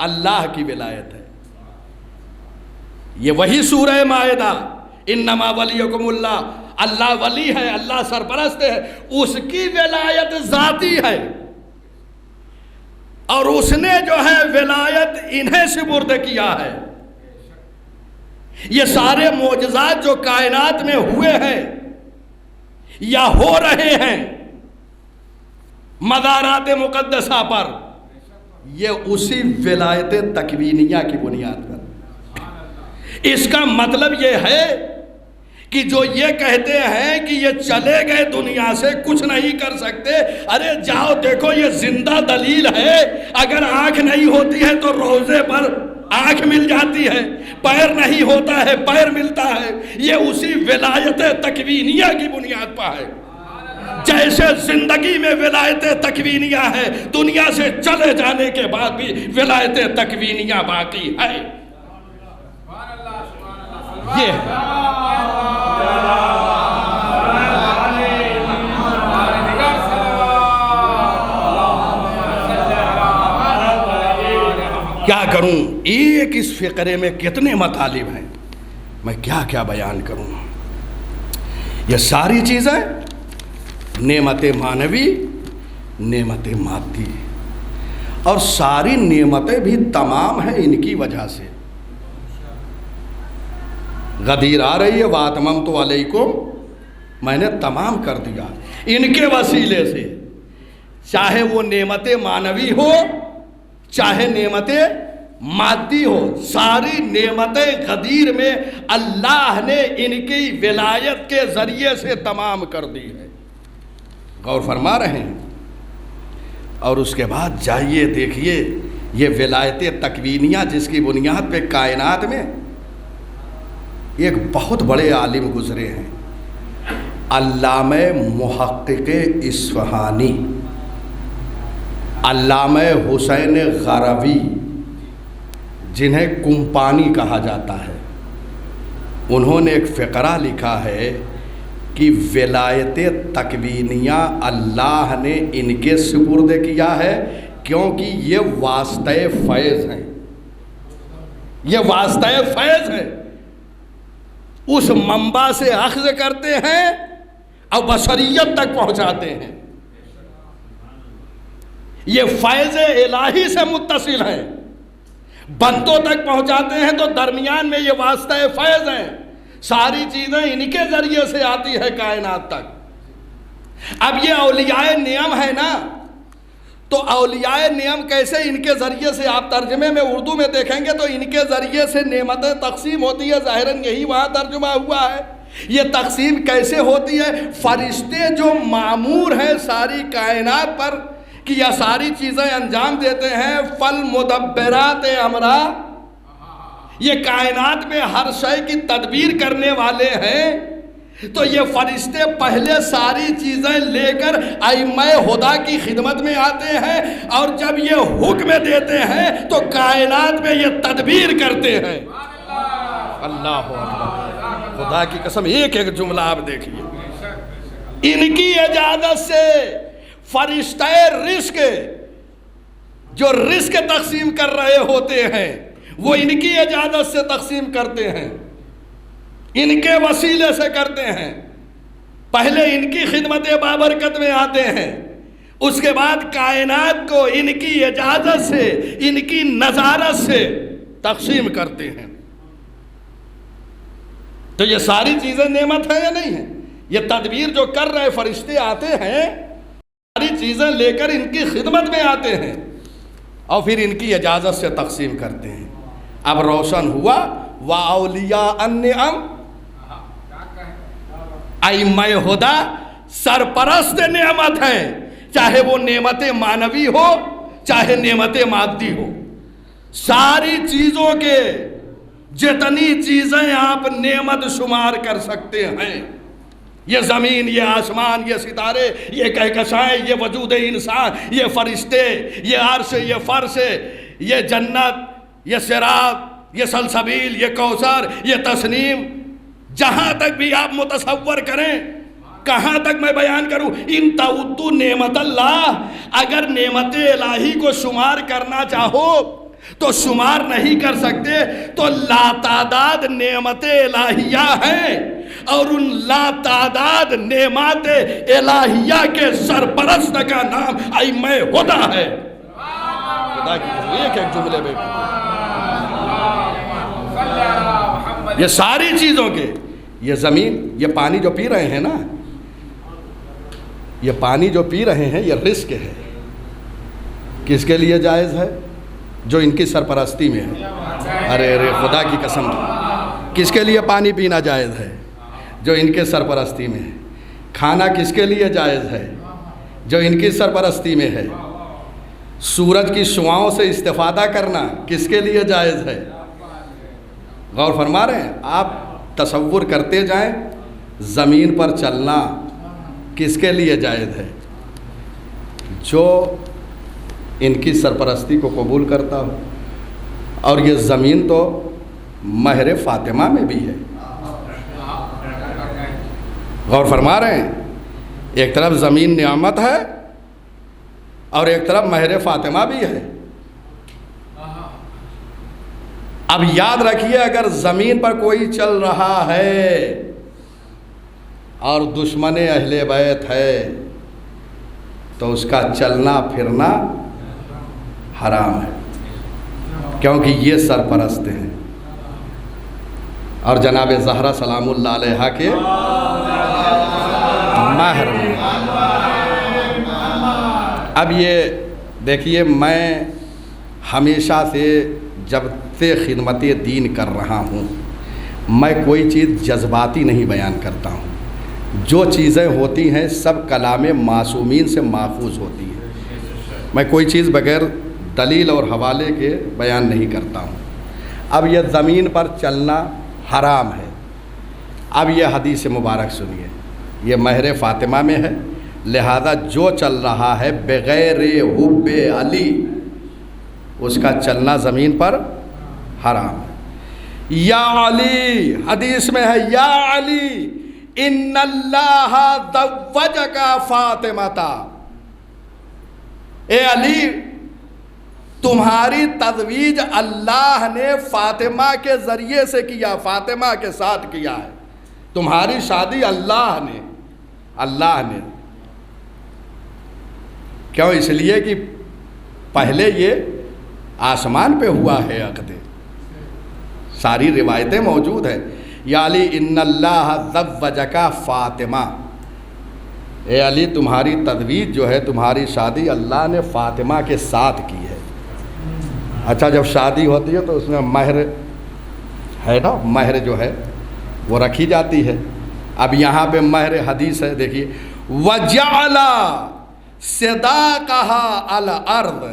अल्लाह की विलायत है। ये वही सूरह मायदा, इन्नमा वलियकुमुल्लाह, अल्लाह वली है, अल्लाह सरपरस्त है, उसकी विलायत ज़ाती है। और उसने जो है विलायत इन्हें सुपुर्द किया है। ये सारे मोजज़ात जो कायनात में हुए हैं या हो रहे हैं मज़ारात मुक़द्दसा पर, ये उसी विलायत तकवीनिया की बुनियाद पर। इसका मतलब ये है कि जो ये कहते हैं कि ये चले गए दुनिया से, कुछ नहीं कर सकते, अरे जाओ देखो ये जिंदा दलील है। अगर आंख नहीं होती है तो रोज़े पर आंख मिल जाती है, पैर नहीं होता है पैर मिलता है। ये उसी विलायत तकवीनिया की बुनियाद पर है। जैसे जिंदगी में विलायत तकवीनिया है, दुनिया से चले जाने के बाद भी विलायत तकवीनिया बाकी है। ये क्या करूं, एक इस फ़िक्रे में कितने मतालिब हैं, मैं क्या क्या बयान करूं। ये सारी चीज़ें नेमत मानवी, नेमत मादी, और सारी नेमतें भी तमाम हैं इनकी वजह से। गदीर आ रही है, वातमम तो अलैकुम, मैंने तमाम कर दिया इनके वसीले से। चाहे वो नेमत मानवी हो चाहे नेमत मादी हो, सारी नेमतें गदीर में अल्लाह ने इनकी विलायत के ज़रिए से तमाम कर दी है। गौर फरमा रहे हैं। और उसके बाद जाइए देखिए ये विलायत तकवीनिया जिसकी बुनियाद पे कायनात में एक बहुत बड़े आलिम गुज़रे हैं, अल्लामा मुहक्किक़ इस्फ़हानी, अल्लामा हुसैन ग़रवी, जिन्हें कुम्पानी कहा जाता है। उन्होंने एक फ़िक़रा लिखा है कि विलायत तकवीनिया अल्लाह ने इनके सुपुर्द किया है क्योंकि ये वास्ते फ़ैज़ हैं, ये वास्ते फ़ैज़ हैं। उस मंबा से अख्ज़ करते हैं और बशरियत तक पहुंचाते हैं। ये फैज़ इलाही से मुत्तसिल है, बंदों तक पहुंचाते हैं तो दरमियान में ये वास्ता फैज़ है। सारी चीज़ें इनके ज़रिए से आती है कायनात तक। अब ये औलियाए नियम है ना, तो औलियाए नियम कैसे इनके ज़रिए से, आप तर्जमे में उर्दू में देखेंगे तो इनके ज़रिए से नेमतें तकसीम होती है। ज़ाहिरन यही वहाँ तर्जुमा हुआ है। ये तकसीम कैसे होती है? फरिश्ते जो मामूर हैं सारी कायनात पर कि यह सारी चीज़ें अंजाम देते हैं, फल मुदब्बिरात अमरा, ये कायनात में हर शय की तदबीर करने वाले हैं। तो ये फरिश्ते पहले सारी चीज़ें लेकर आइम्मा हुदा की खिदमत में आते हैं और जब ये हुक्म देते हैं तो कायनात में ये तदबीर करते हैं। अल्लाह अकबर, खुदा की कसम, एक एक जुमला आप देखिए। इनकी इजाज़त से फरिश्ते रिस्क, जो रिस्क तकसीम कर रहे होते हैं, वो इनकी इजाज़त से तकसीम करते हैं, इनके वसीले से करते हैं। पहले इनकी खिदमत बाबरकत में आते हैं, उसके बाद कायनात को इनकी इजाज़त से, इनकी नज़ारत से तकसीम करते हैं। तो ये सारी चीज़ें नेमत है या नहीं है? ये तदबीर जो कर रहे फरिश्ते आते हैं, सारी चीज़ें लेकर इनकी खिदमत में आते हैं और फिर इनकी इजाज़त से तकसीम करते हैं। अब रोशन हुआ व औलिया अन्निअम, आइम्मा हुदा सरपरस्त नेमत है, चाहे वो नेमत मानवी हो चाहे नेमत मादी हो। सारी चीज़ों के जितनी चीज़ें आप नेमत शुमार कर सकते हैं, ये ज़मीन, ये आसमान, ये सितारे, ये कहकशाएँ, ये वजूद इंसान, ये फरिश्ते, ये अर्श, ये फर्श, ये जन्नत, ये सिरात, ये सलसबील, ये कौसर, ये तस्नीम, जहाँ तक भी आप मुतसव्वर करें, कहाँ तक मैं बयान करूँ। इन तउद्दु नेमत अल्लाह, अगर नेमत इलाही को शुमार करना चाहो तो शुमार नहीं कर सकते। तो लातादाद नेमत इलाहिया हैं और उन लातादाद नेमत इलाहिया के सरपरस्त का नाम आइम्मा हुदा है। खुदा की एक एक जुमले में ये सारी चीज़ों के, ये ज़मीन, ये पानी जो पी रहे हैं ना, ये पानी जो पी रहे हैं ये रिस्क है। किसके लिए जायज़ है? जो इनकी सरपरस्ती में है। अरे अरे खुदा की कसम, किसके लिए पानी पीना जायज़ है? जो इनके सरपरस्ती में है। खाना किसके लिए जायज़ है? जो इनकी सरपरस्ती में है। सूरज की शुआओं से इस्तिफ़ादा करना किसके लिए जायज़ है? गौर फरमा रहे हैं आप? तसव्वुर करते जाएं, ज़मीन पर चलना किसके लिए जायज़ है? जो इनकी सरपरस्ती को कबूल करता हो। और ये ज़मीन तो महर फ़ातिमा में भी है। गौर फरमा रहे हैं? एक तरफ ज़मीन नियामत है और एक तरफ महर फ़ातिमा भी है। अब याद रखिए, अगर ज़मीन पर कोई चल रहा है और दुश्मन अहले बैत है तो उसका चलना फिरना हराम है, क्योंकि ये सरपरस्त हैं। और जनाब ज़हरा सलामुल्लाह अलैहा के महर में। अब ये देखिए, मैं हमेशा से जब से खिदमत दीन कर रहा हूँ, मैं कोई चीज़ जज्बाती नहीं बयान करता हूँ। जो चीज़ें होती हैं सब कलाम मासूमीन से माखूज होती हैं। मैं कोई चीज़ बग़ैर दलील और हवाले के बयान नहीं करता हूँ। अब यह ज़मीन पर चलना हराम है। अब यह हदीस मुबारक सुनिए, ये महर फ़ातिमा में है, लिहाजा जो चल रहा है बग़ैर हुब्बे अली, उसका चलना ज़मीन पर हराम है। या अली, हदीस में है, या अली इन्नल्लाह ज़व्वजका फ़ातिमाता, ए अली तुम्हारी तजवीज अल्लाह ने फातिमा के ज़रिए से किया, फातिमा के साथ किया है। तुम्हारी शादी अल्लाह ने क्यों? इसलिए कि पहले ये आसमान पे हुआ है अक़द। सारी रिवायतें मौजूद है। या अली इन्नल्लाह ज़व्वजका फ़ातिमा, ए अली तुम्हारी तजवीज़ जो है, तुम्हारी शादी अल्लाह ने फ़ातिमा के साथ की है। अच्छा, जब शादी होती है तो उसमें महर है ना, महर जो है वो रखी जाती है। अब यहाँ पे महर हदीस है, देखिए, वजअला सदाक़हा अल अर्ज़,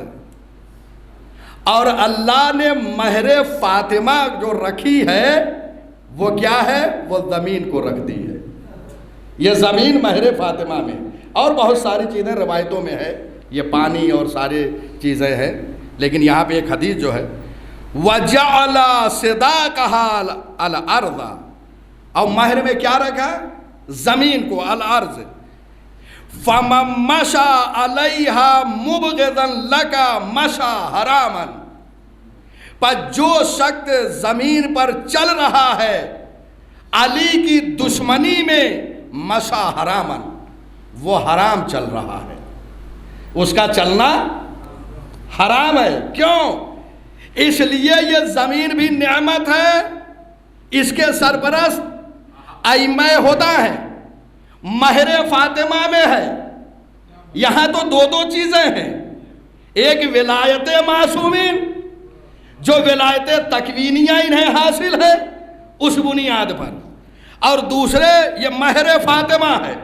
और अल्लाह ने महर फ़ातिमा जो रखी है वो क्या है? वो ज़मीन को रख दी है। ये ज़मीन महर फ़ातिमा में, और बहुत सारी चीज़ें रवायतों में है, ये पानी और सारी चीज़ें हैं। लेकिन यहाँ पे एक हदीस जो है, वजअला सदाक़हा अल अर्ज़, और महर में क्या रखा? ज़मीन को, अल अर्ज़। फमन मशा अलैहा मुबग़िज़न लका मशा हरामन, पर जो शख्स ज़मीन पर चल रहा है अली की दुश्मनी में, मशा हरामन, वो हराम चल रहा है, उसका चलना हराम है। क्यों? इसलिए ये ज़मीन भी नेमत है, इसके सरपरस्त अइम्मा होता है, महर फ़ातिमा में है। यहाँ तो दो दो चीज़ें हैं, एक विलायत मासूमीन, जो विलायत तकवीनिया इन्हें हासिल है उस बुनियाद पर, और दूसरे ये महर फ़ातिमा है।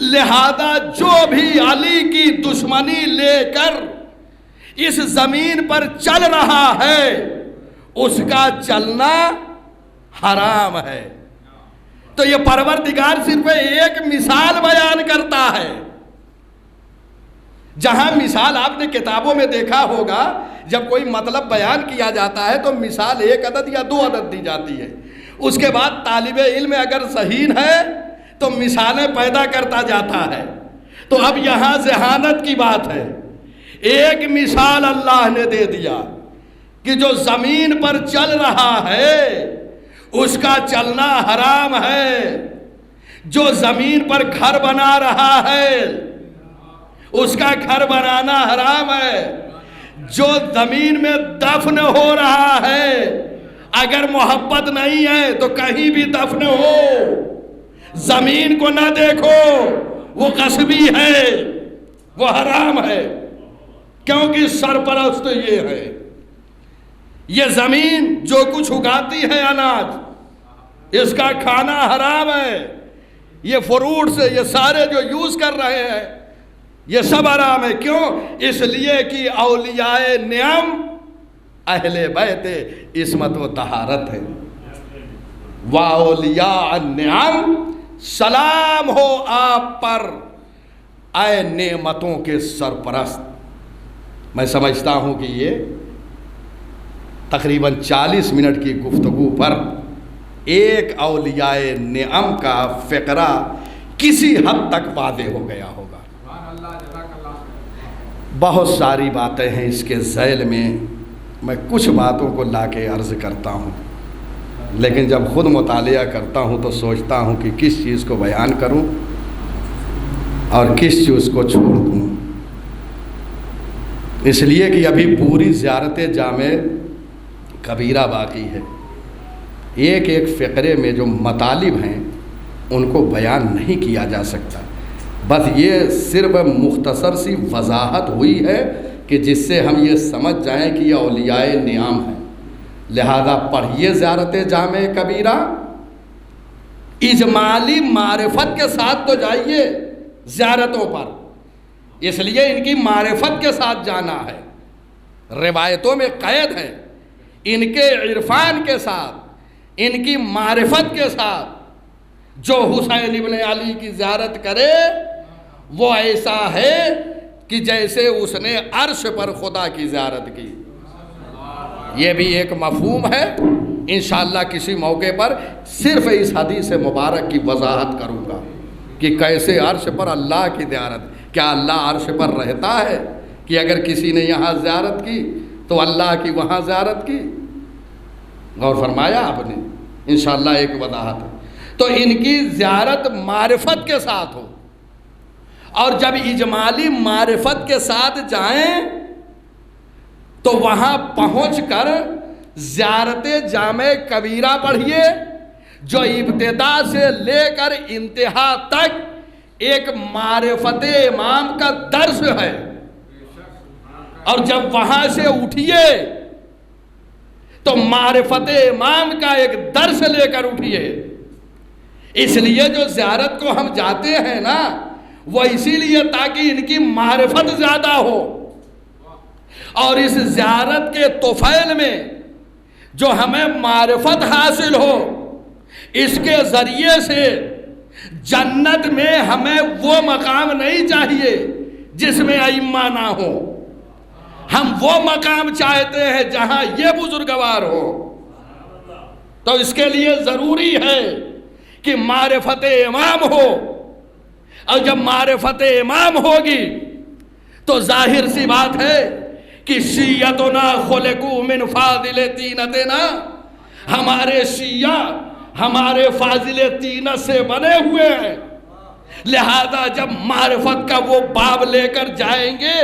लिहाजा जो भी अली की दुश्मनी लेकर इस ज़मीन पर चल रहा है उसका चलना हराम है। तो ये परवरदिगार सिर्फ एक मिसाल बयान करता है। जहां मिसाल आपने किताबों में देखा होगा, जब कोई मतलब बयान किया जाता है तो मिसाल एक अदद या दो अदद दी जाती है। उसके बाद तालिबे इल्म अगर ज़हीन है तो मिसालें पैदा करता जाता है। तो अब यहाँ ज़हानत की बात है। एक मिसाल अल्लाह ने दे दिया कि जो ज़मीन पर चल रहा है उसका चलना हराम है, जो ज़मीन पर घर बना रहा है उसका घर बनाना हराम है, जो ज़मीन में दफन हो रहा है, अगर मोहब्बत नहीं है तो कहीं भी दफन हो, ज़मीन को ना देखो, वो कसबी है, वो हराम है। क्योंकि सरपरस्त ये है, ये ज़मीन जो कुछ उगाती है अनाज, इसका खाना हराम है। ये फ्रूट्स, ये सारे जो यूज़ कर रहे हैं ये सब हराम है। क्यों? इसलिए कि औलियाए नियम अहले बैते इस्मत व तहारत है। वाउलिया नियम, सलाम हो आप पर आए नेमतों के सरपरस्त। मैं समझता हूँ कि ये तकरीबन 40 मिनट की गुफ्तगू पर एक औलियाए नियम का फ़िक्रा किसी हद तक वाज़ेह हो गया होगा। बहुत सारी बातें हैं इसके ज़ैल में, मैं कुछ बातों को लाके अर्ज़ करता हूँ, लेकिन जब ख़ुद मुतालिया करता हूँ तो सोचता हूँ कि किस चीज़ को बयान करूँ और किस चीज़ को छोड़ दूँ। इसलिए कि अभी पूरी ज़ियारत जामे कबीरा बाकी है। एक एक फ़िक्रे में जो मतालिब हैं उनको बयान नहीं किया जा सकता। बस ये सिर्फ मुख्तसर सी वजाहत हुई है कि जिससे हम ये समझ जाएं कि ये औलियाए नियाम है। लिहाजा पढ़िए ज़ियारत जामे कबीरा, इजमाली मारिफत के साथ तो जाइए ज़ियारतों पर, इसलिए इनकी मारिफत के साथ जाना है। रिवायतों में कैद है, इनके इरफान के साथ, इनकी मारिफत के साथ जो हुसैन इब्न अली की ज़ियारत करे वो ऐसा है कि जैसे उसने अर्श पर खुदा की ज़ियारत की। ये भी एक मफहूम है। इंशाअल्लाह किसी मौके पर सिर्फ इस हदीस मुबारक की वजाहत करूँगा कि कैसे अर्श पर अल्लाह की ज़ियारत, क्या अल्लाह अर्श पर रहता है कि अगर किसी ने यहाँ ज़ियारत की तो अल्लाह की वहाँ ज़ियारत की। गौर फरमाया आपने, इंशाअल्लाह एक वजाहत है। तो इनकी ज़ियारत मारिफत के साथ हो, और जब इजमाली मारिफत के साथ जाएं तो वहाँ पहुँच कर ज़ियारत जामे कबीरा पढ़िए, जो इब्तिदा से लेकर इंतहा तक एक मारिफत इमाम का दर्स है। और जब वहाँ से उठिए तो मारिफत इमाम का एक दर्स लेकर उठिए। इसलिए जो ज़ियारत को हम जाते हैं ना, वो इसीलिए ताकि इनकी मारिफत ज़्यादा हो, और इस ज़ियारत के तोफ़ैल में जो हमें मारिफत हासिल हो, इसके ज़रिए से जन्नत में हमें वो मकाम नहीं चाहिए जिसमें अइम्मा ना हो। हम वो मकाम चाहते हैं जहां ये बुजुर्गवार हो। तो इसके लिए ज़रूरी है कि मारिफत इमाम हो, और जब मारिफत इमाम होगी तो जाहिर सी बात है कि शिय्यतुना खुलिकू मिन फादिल तीनतिना, हमारे शिया हमारे फाजिल तीनत से बने हुए हैं। लिहाजा जब मारिफत का वो बाब लेकर जाएंगे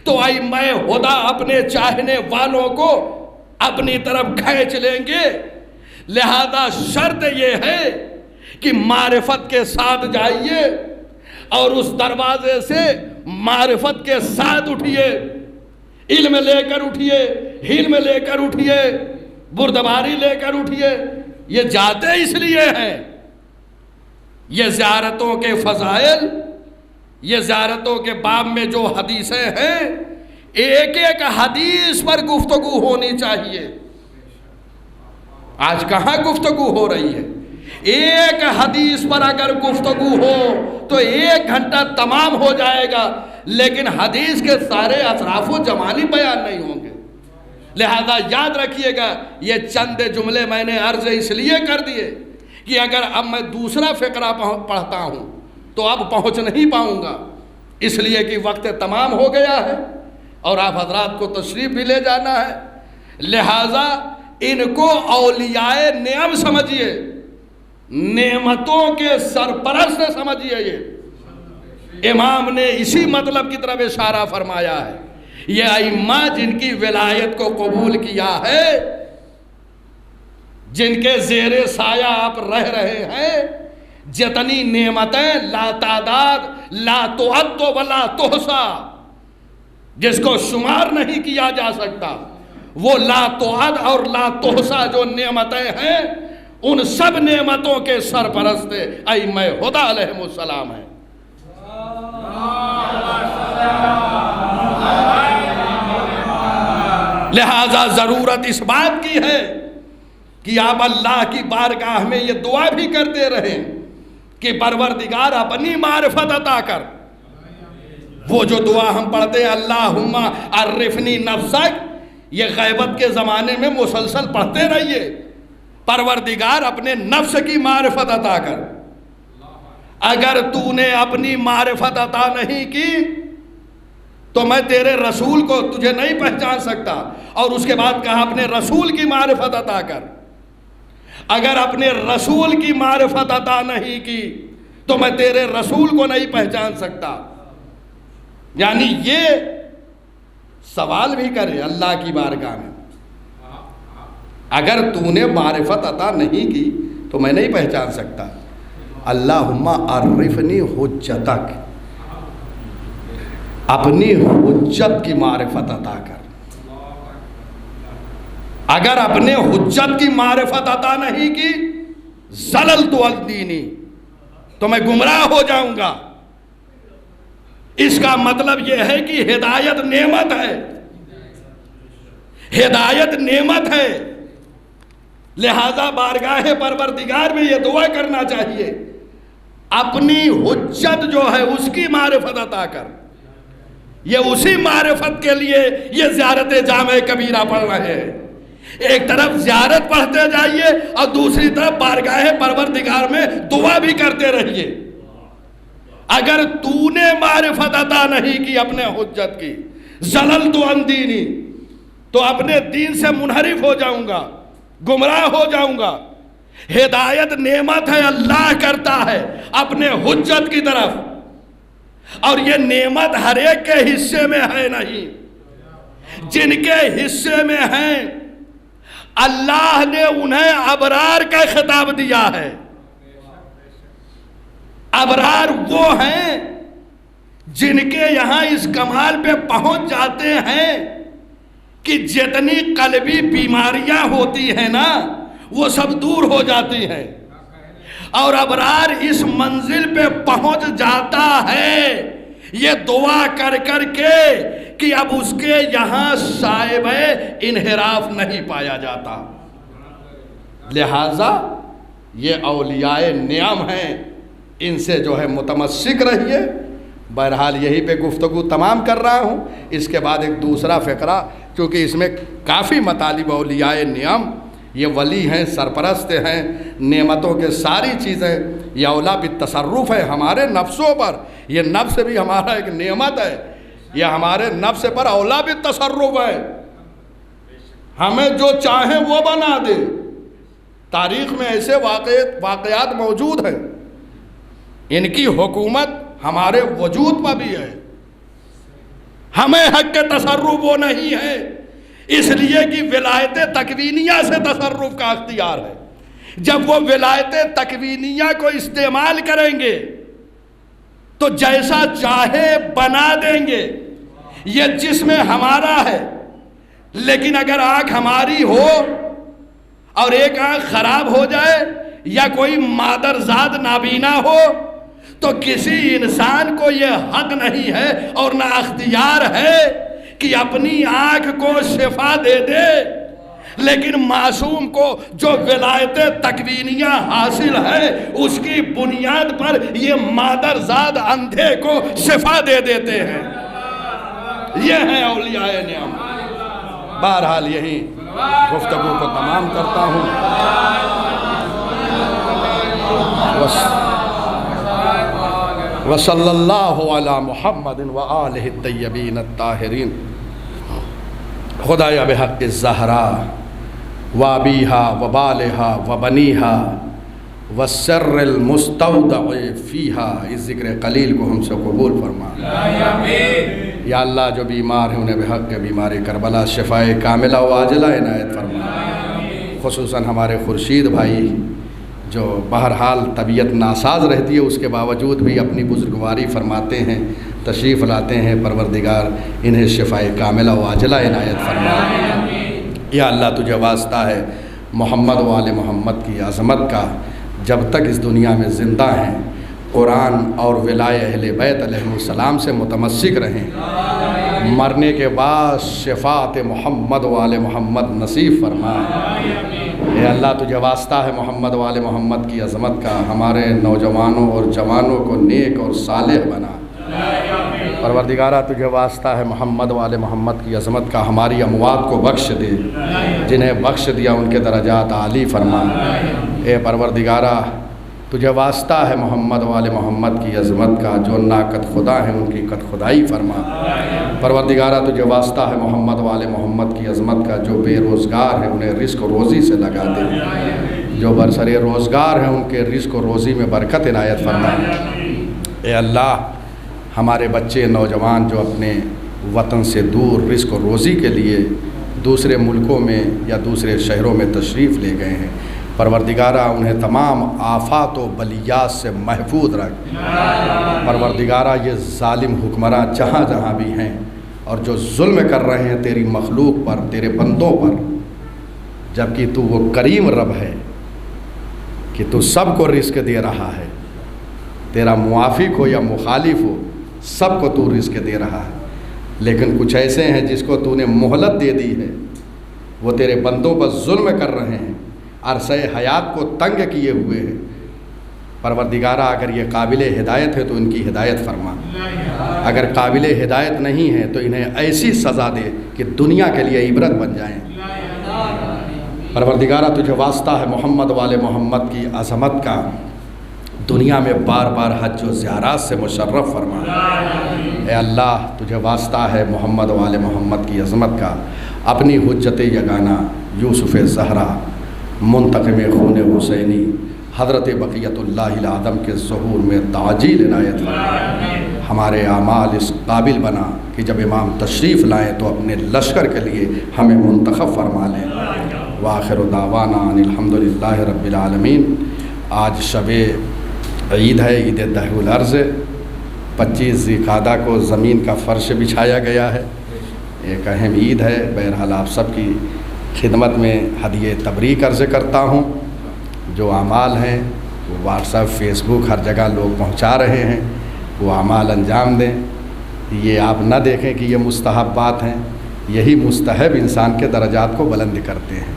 तो अइम्मा हुदा अपने चाहने वालों को अपनी तरफ खींच लेंगे। लिहाजा शर्त ये है कि मारिफत के साथ जाइए और उस दरवाजे से मारिफत के साथ उठिए, इल्म लेकर उठिए, हिल्म लेकर उठिए, बुर्दबारी लेकर उठिए। ये जाते इसलिए हैं, ये ज़ियारतों के फ़ज़ाइल, ये ज़ियारतों के बाब में जो हदीसें हैं, एक एक हदीस पर गुफ्तगू होनी चाहिए। आज कहाँ गुफ्तगू हो रही है? एक हदीस पर अगर गुफ्तगू हो तो 1 घंटा तमाम हो जाएगा, लेकिन हदीस के सारे असराफ व जमाली बयान नहीं होंगे। लिहाजा याद रखिएगा, ये चंद जुमले मैंने अर्ज इसलिए कर दिए कि अगर अब मैं दूसरा फ़िक्रा पढ़ता हूँ तो अब पहुँच नहीं पाऊँगा, इसलिए कि वक्त तमाम हो गया है और आप हजरात को तशरीफ़ भी ले जाना है। लिहाजा इनको औलियाए नेम समझिए, नेमतों के सरपरस्त समझिए। ये इमाम ने इसी मतलब की तरफ इशारा फरमाया है। ये अइम्मा जिनकी विलायत को कबूल किया है, जिनके ज़ेरे साया आप रह रहे हैं, जितनी नेमतें ला तादाद ला तुअद्द वला तुहसा, जिसको शुमार नहीं किया जा सकता, वो ला तुअद्द और ला तुहसा जो नेमतें हैं, उन सब नेमतों के सरपरस्त अइम्मा हुदा अलैहिमुस्सलाम हैं। लिहाजा ज़रूरत इस बात की है कि आप अल्लाह की बारगाह में ये दुआ भी करते रहें कि परवरदिगार अपनी मारिफत अता कर। वो जो दुआ हम पढ़ते हैं, अल्लाहुम्मा अर्रिफनी नफ्सक, ये गैबत के ज़माने में मुसलसल पढ़ते रहिए, परवरदिगार अपने नफ्स की मारिफत अता कर। अगर तूने अपनी मारिफत अता नहीं की तो मैं तेरे रसूल को तुझे नहीं पहचान सकता। और उसके बाद कहा अपने रसूल की मारिफत अता कर। अगर अपने रसूल की मारिफत अता नहीं की तो मैं तेरे रसूल को नहीं पहचान सकता। यानी ये सवाल भी करे अल्लाह की बारगाह में, अगर तूने मारिफत अता नहीं की तो मैं नहीं पहचान सकता। अल्लाहुम्मा अर्रिफनी हुज्जतक, अपनी हुज्जत की मारिफत अता कर। अगर अपने हुज्जत की मारिफत अता नहीं की, ज़ललतु अन दीनी, तो मैं गुमराह हो जाऊंगा। इसका मतलब यह है कि हिदायत नेमत है, हिदायत नेमत है। लिहाजा बारगाह परवरदिगार में यह दुआ करना चाहिए, अपनी हुज्जत जो है उसकी मारिफत अता कर। ये उसी मारिफत के लिए ये ज़ियारत जामे कबीरा पढ़ रहे हैं। एक तरफ ज़ियारत पढ़ते जाइए और दूसरी तरफ बारगाह परवरदिगार में दुआ भी करते रहिए। अगर तूने मारिफत अता नहीं की अपने हुज्जत की ज़ललतु अन दीनी, तो अपने दीन से मुनहरिफ हो जाऊंगा, गुमराह हो जाऊंगा। हिदायत नेमत है, अल्लाह करता है अपने हुज्जत की तरफ, और ये नेमत हर एक के हिस्से में है नहीं। जिनके हिस्से में है अल्लाह ने उन्हें अबरार का खिताब दिया है। अबरार वो हैं जिनके यहां इस कमाल पे पहुंच जाते हैं कि जितनी कल्बी बीमारियां होती हैं ना, वो सब दूर हो जाती हैं। और अबरार इस मंजिल पे पहुंच जाता है ये दुआ कर कर के कि अब उसके यहां साहिब इन्हिराफ नहीं पाया जाता। लिहाजा ये औलियाए नियम हैं, इनसे जो है मुतमस्सिक रहिए। बहरहाल यहीं पे गुफ्तगू तमाम कर रहा हूँ। इसके बाद एक दूसरा फ़िक्रा, क्योंकि इसमें काफ़ी मतालिब औलियाए नियम, ये वली हैं, सरपरस्त हैं, नेमतों के सारी चीज़ें, ये औला भी तसर्रुफ़ है हमारे नफ्सों पर। ये नफ्स भी हमारा एक नेमत है, ये हमारे नफ्स पर औला भी तसर्रुफ़ है। हमें जो चाहे वो बना दे। तारीख़ में ऐसे वाक़यात मौजूद हैं, इनकी हुकूमत हमारे वजूद पर भी है। हमें हक के तसर्रुफ़ वो नहीं है, इसलिए कि विलायत तकवीनिया से तसर्रुफ़ का अख्तियार है। जब वो विलायत तकवीनिया को इस्तेमाल करेंगे तो जैसा चाहे बना देंगे। ये जिस्म हमारा है, लेकिन अगर आँख हमारी हो और एक आँख खराब हो जाए या कोई मादरजाद नाबीना हो, तो किसी इंसान को यह हक नहीं है और ना अख्तियार है कि अपनी आँख को शिफा दे दे। लेकिन मासूम को जो विलायत तकवीनिया हासिल है, उसकी बुनियाद पर ये मादरजाद अंधे को शिफा दे देते हैं। ये है औलियाए नियम। बहरहाल यही गुफ्तगू को तमाम करता हूँ। वसल्लल्लाहु अला मुहम्मदिन व आलिहि तय्यबीन अत्ताहिरीन। खुदाया बिहक़्क़ि ज़हरा व अबीहा व बालिहा व बनीहा व सर्रिल मुस्तौदअ फ़ीहा, इस ज़िक्र कलील को हमसे कबूल फरमा। या अल्लाह जो बीमार हैं उन्हें बिहक़्क़ि बीमारी करबला शिफ़ाए कामिला व आजिला इनायत फरमा। खुसूसन हमारे खुर्शीद भाई जो बहरहाल तबीयत नासाज रहती है, उसके बावजूद भी अपनी बुज़ुर्गवारी फरमाते हैं, तशरीफ़ लाते हैं। परवरदिगार इन्हें शिफ़ाए कामिला व आजिला इनायत फरमा। या अल्लाह तुझे वास्ता है मोहम्मद व आले मोहम्मद की अज़मत का, जब तक इस दुनिया में ज़िंदा हैं कुरान और विलाय अहले बैत अलैहिस्सलाम से मुतमस्सिक रहें। मरने के बाद शफ़ाअत मोहम्मद व आले मोहम्मद नसीब फरमा। ए अल्लाह तुझे वास्ता है मोहम्मद वाले मोहम्मद की अज़मत का, हमारे नौजवानों और जवानों को नेक और सालेह बना। परवरदिगारा तुझे वास्ता है मोहम्मद वाले मोहम्मद की अज़मत का, हमारी अमवात को बख्श दे, जिन्हें बख्श दिया उनके दरजात आली फरमा। ए परवरदिगारा तुझे वास्ता है मोहम्मद वाले मोहम्मद की अज़मत का, जो नाकत खुदा हैं उनकी कत खुदाई फरमा। परवरदिगारा तुझे वास्ता है मोहम्मद वाले मोहम्मद की अज़मत का, जो बेरोज़गार हैं उन्हें रिस्क रोज़ी से लगा दे, जो बरसरे रोज़गार हैं उनके रिस्क रोज़ी में बरकत इनायत फरमा। ए अल्लाह हमारे बच्चे नौजवान जो अपने वतन से दूर रिस्क रोज़ी के लिए दूसरे मुल्कों में या दूसरे शहरों में तशरीफ़ ले गए हैं, परवरदिगारा उन्हें तमाम आफ़ात व बलियात से महफूज रख। परवरदिगारा ये ज़ालिम हुक्मरान जहाँ जहाँ भी हैं और जो जुल्म कर रहे हैं तेरी मखलूक पर, तेरे बंदों पर, जबकि तू वो करीम रब है कि तू सबको रिस्क दे रहा है, तेरा मुआफ़िक हो या मुखालिफ हो सबको तू रिस्क दे रहा है। लेकिन कुछ ऐसे हैं जिसको तूने मोहलत दे दी है, वो तेरे बंदों पर जुल्म कर रहे हैं, अरसे हयात को तंग किए हुए हैं। परवरदिगारा अगर ये काबिल हिदायत है तो इनकी हिदायत फरमा, अगर काबिल हिदायत नहीं है तो इन्हें ऐसी सज़ा दे कि दुनिया के लिए इबरत बन जाएं। परवरदिगारा तुझे वास्ता है मोहम्मद वाले मोहम्मद की अज़मत का, दुनिया में बार बार हज व ज़ियारत से मुशर्रफ फरमा। ए अल्लाह, तुझे वास्ता है मोहम्मद वाले मोहम्मद की अज़मत का, अपनी हुज्जत यगाना यूसुफ़ ज़हरा मुंतक़िम खून हुसैनी हज़रत बक़ियतुल्लाहिल आदम के ज़हूर में ताजील इनायत फरमा। हमारे आमाल इस काबिल बना कि जब इमाम तशरीफ़ लाएँ तो अपने लश्कर के लिए हमें मुंतखब फरमा लें। व आखिर दावाना अनिल हम्दुलिल्लाहि रब्बिल आलमीन। आज शब ईद है, ईद दहुल अर्ज़। 25 ज़िक़ादा को ज़मीन का फ़र्श बिछाया गया है। एक अहम ईद है। बहरहाल आप सब की खिदमत में हदिये तबरीक अर्ज़ करता हूँ। जो अमाल हैं वो व्हाट्सएप, फेसबुक हर जगह लोग पहुँचा रहे हैं, वो अमाल अंजाम दें। ये आप न देखें कि ये मुस्तहब्बात हैं, यही मुस्तहब इंसान के दर्जात को बुलंद करते हैं।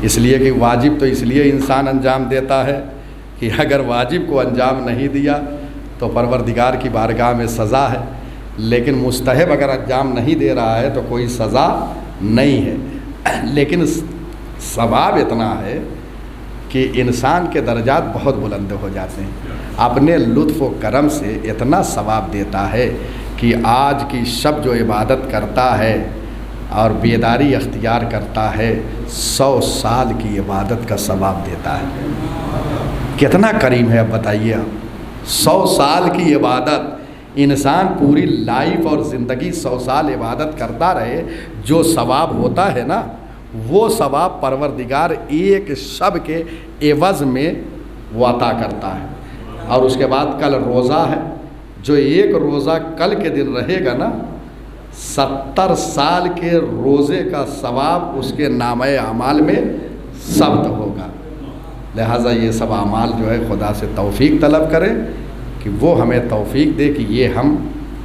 इसलिए कि वाजिब तो इसलिए इंसान अंजाम देता है कि अगर वाजिब को अंजाम नहीं दिया तो परवरदिगार की बारगाह में सज़ा है, लेकिन मुस्तहब अगर अंजाम नहीं दे रहा है तो कोई सज़ा नहीं है। लेकिन सवाब इतना है कि इंसान के दर्जात बहुत बुलंद हो जाते हैं। अपने लुत्फ़ व करम से इतना सवाब देता है कि आज की शब जो इबादत करता है और बेदारी अख्तियार करता है, 100 साल की इबादत का सवाब देता है। कितना करीम है अब बताइए आप। 100 साल की इबादत, इंसान पूरी लाइफ और ज़िंदगी 100 साल इबादत करता रहे, जो सवाब होता है ना, वो सवाब परवरदिगार एक शब के एवज़ में वो अता करता है। और उसके बाद कल रोज़ा है, जो एक रोज़ा कल के दिन रहेगा ना, 70 साल के रोज़े का सवाब उसके नामे अमाल में सब्त होगा। लिहाजा ये सब अमाल जो है खुदा से तौफ़ीक तलब करें कि वो हमें तौफ़ीक दे कि ये हम,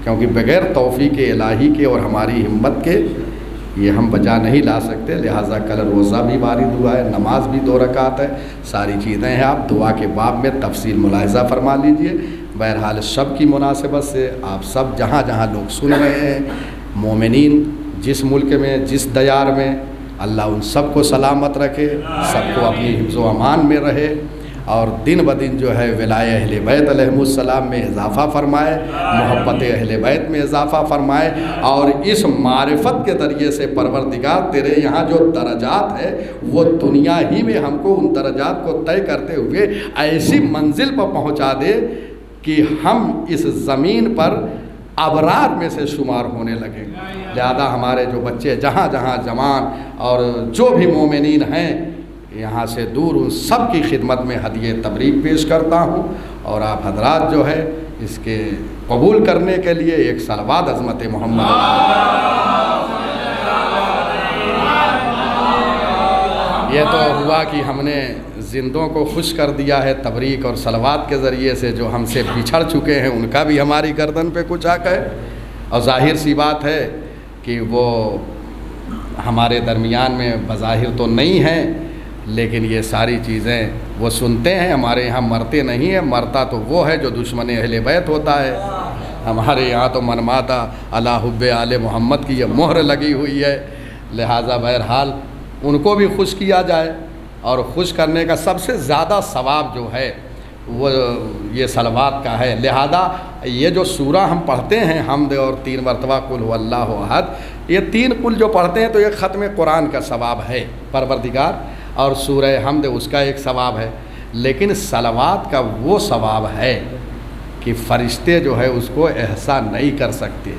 क्योंकि बग़ैर तौफ़ीक इलाही के और हमारी हिम्मत के ये हम बजा नहीं ला सकते। लिहाजा कल रोज़ा भी वारिद हुआ है, नमाज भी 2 रकात है, सारी चीज़ें हैं। आप दुआ के बाब में तफसील मुलाहिज़ा फरमा लीजिए। बहरहाल शब की मुनासिबत से आप सब जहाँ जहाँ लोग सुन रहे हैं, मोमिनीन जिस मुल्क में, जिस दयार में, अल्लाह उन सब को सलामत रखे, सबको अपनी हिफ्ज़ व अमान में रहे और दिन ब दिन जो है विलाय अहले बैत अलैहिमुस्सलाम में इजाफ़ा फ़रमाए, मोहब्बत अहले बैत में इजाफ़ा फ़रमाए और इस मारिफत के ज़रिए से परवरदिगार तेरे यहाँ जो दरजात है वो दुनिया ही में हमको उन दरजात को तय करते हुए ऐसी मंजिल पर पहुँचा दे कि हम इस ज़मीन पर अबरार में से शुमार होने लगे। लिहाजा हमारे जो बच्चे जहाँ जहाँ जवान और जो भी मोमिनीन हैं यहाँ से दूर, उन सब की खिदमत में हदिये तबरीक पेश करता हूँ। और आप हजरात जो है इसके कबूल करने के लिए एक सलवात अज़मत मोहम्मद, ये तो हुआ कि हमने जिंदों को खुश कर दिया है तबरीक और सलवात के ज़रिए से। जो हमसे बिछड़ चुके हैं उनका भी हमारी गर्दन पे कुछ हक़ है। और ज़ाहिर सी बात है कि वो हमारे दरमियान में बज़ाहिर तो नहीं हैं, लेकिन ये सारी चीज़ें वो सुनते हैं। हमारे यहाँ मरते नहीं हैं, मरता तो वो है जो दुश्मन अहले बैत होता है। हमारे यहाँ तो मनमाता अला हुब्बे आले मोहम्मद की ये मोहर लगी हुई है। लिहाजा बहरहाल उनको भी खुश किया जाए और खुश करने का सबसे ज़्यादा सवाब जो है वो ये सलवात का है। लिहाजा ये जो सूरा हम पढ़ते हैं हम्द और 3 मरतबा कुल हुवल्लाहु अहद, ये 3 कुल जो पढ़ते हैं तो ये ख़त्म कुरान का सवाब है परवरदिगार, और सूरह हम्द उसका एक सवाब है। लेकिन सलवात का वो सवाब है कि फ़रिश्ते जो है उसको एहसा नहीं कर सकते।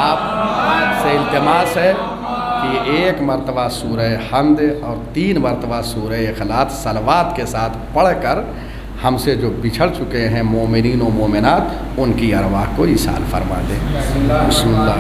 आपसे इल्तिमास है कि 1 मरतबा सूरह हम्द और 3 मरतबा सूरह इखलास सलवात के साथ पढ़कर हमसे जो बिछड़ चुके हैं मोमिनीन व मोमिनात, उनकी अरवाह को इसाल फरमा दें। बिस्मिल्लाह।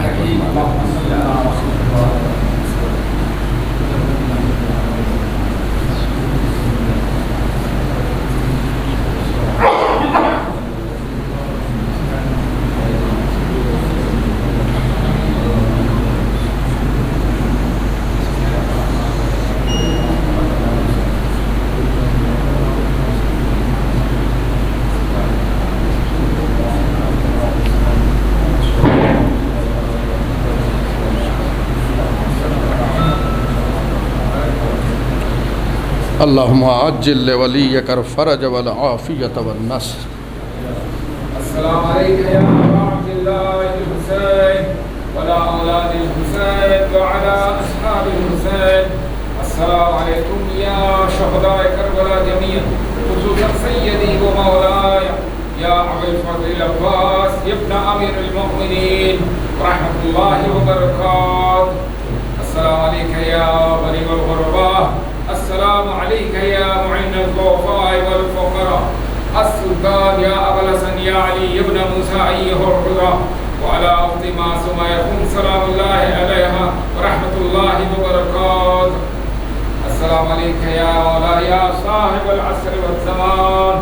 अल्लाहुम्मा अज्जिल वलियकर फ़रज वल आफ़ियत वन नस्र। अस्सलामु अलैका या अबा अब्दिल्लाहिल हुसैन वला औलादिल हुसैन व अला अस्हाबिल हुसैन। अस्सलामु अलैकुम या शुहदाए करबला जमीअन, खुसूसन सय्यदी व मौलाय या अबुल फज़ल अब्बास इब्न अमीरुल मुमिनीन रहमतुल्लाहि व बरकातहू। अस्सलामु अलैका या वलीउल गुरबा, अस्सलामु अलैका या मुइन्नल ज़ुअफ़ाए वल फ़ुक़रा, अस्सुल्तान या अबुल हसन या अली इब्न मूसा अय्युहुल हुदा व अला उख्ति मासूमा सलामुल्लाहि अलैहा व रहमतुल्लाहि व बरकातहू। अस्सलामु अलैका या मौला या साहिबल अस्र वज़ ज़मान,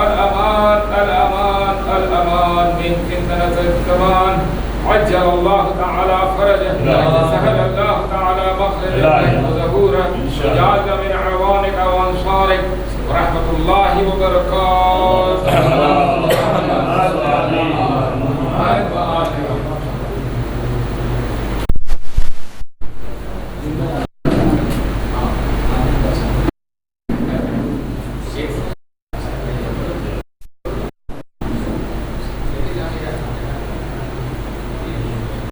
अल अमान अल अमान अल अमान मिन फितनतिज़ ज़मान। अज्जल अल्लाहु तआला फरजह, सहल अल्लाहु तआला मखरजह व ज़हूरह, वजअल मिन अवानिक व अंसारिक व रहमतुल्लाहि व बरकातहू।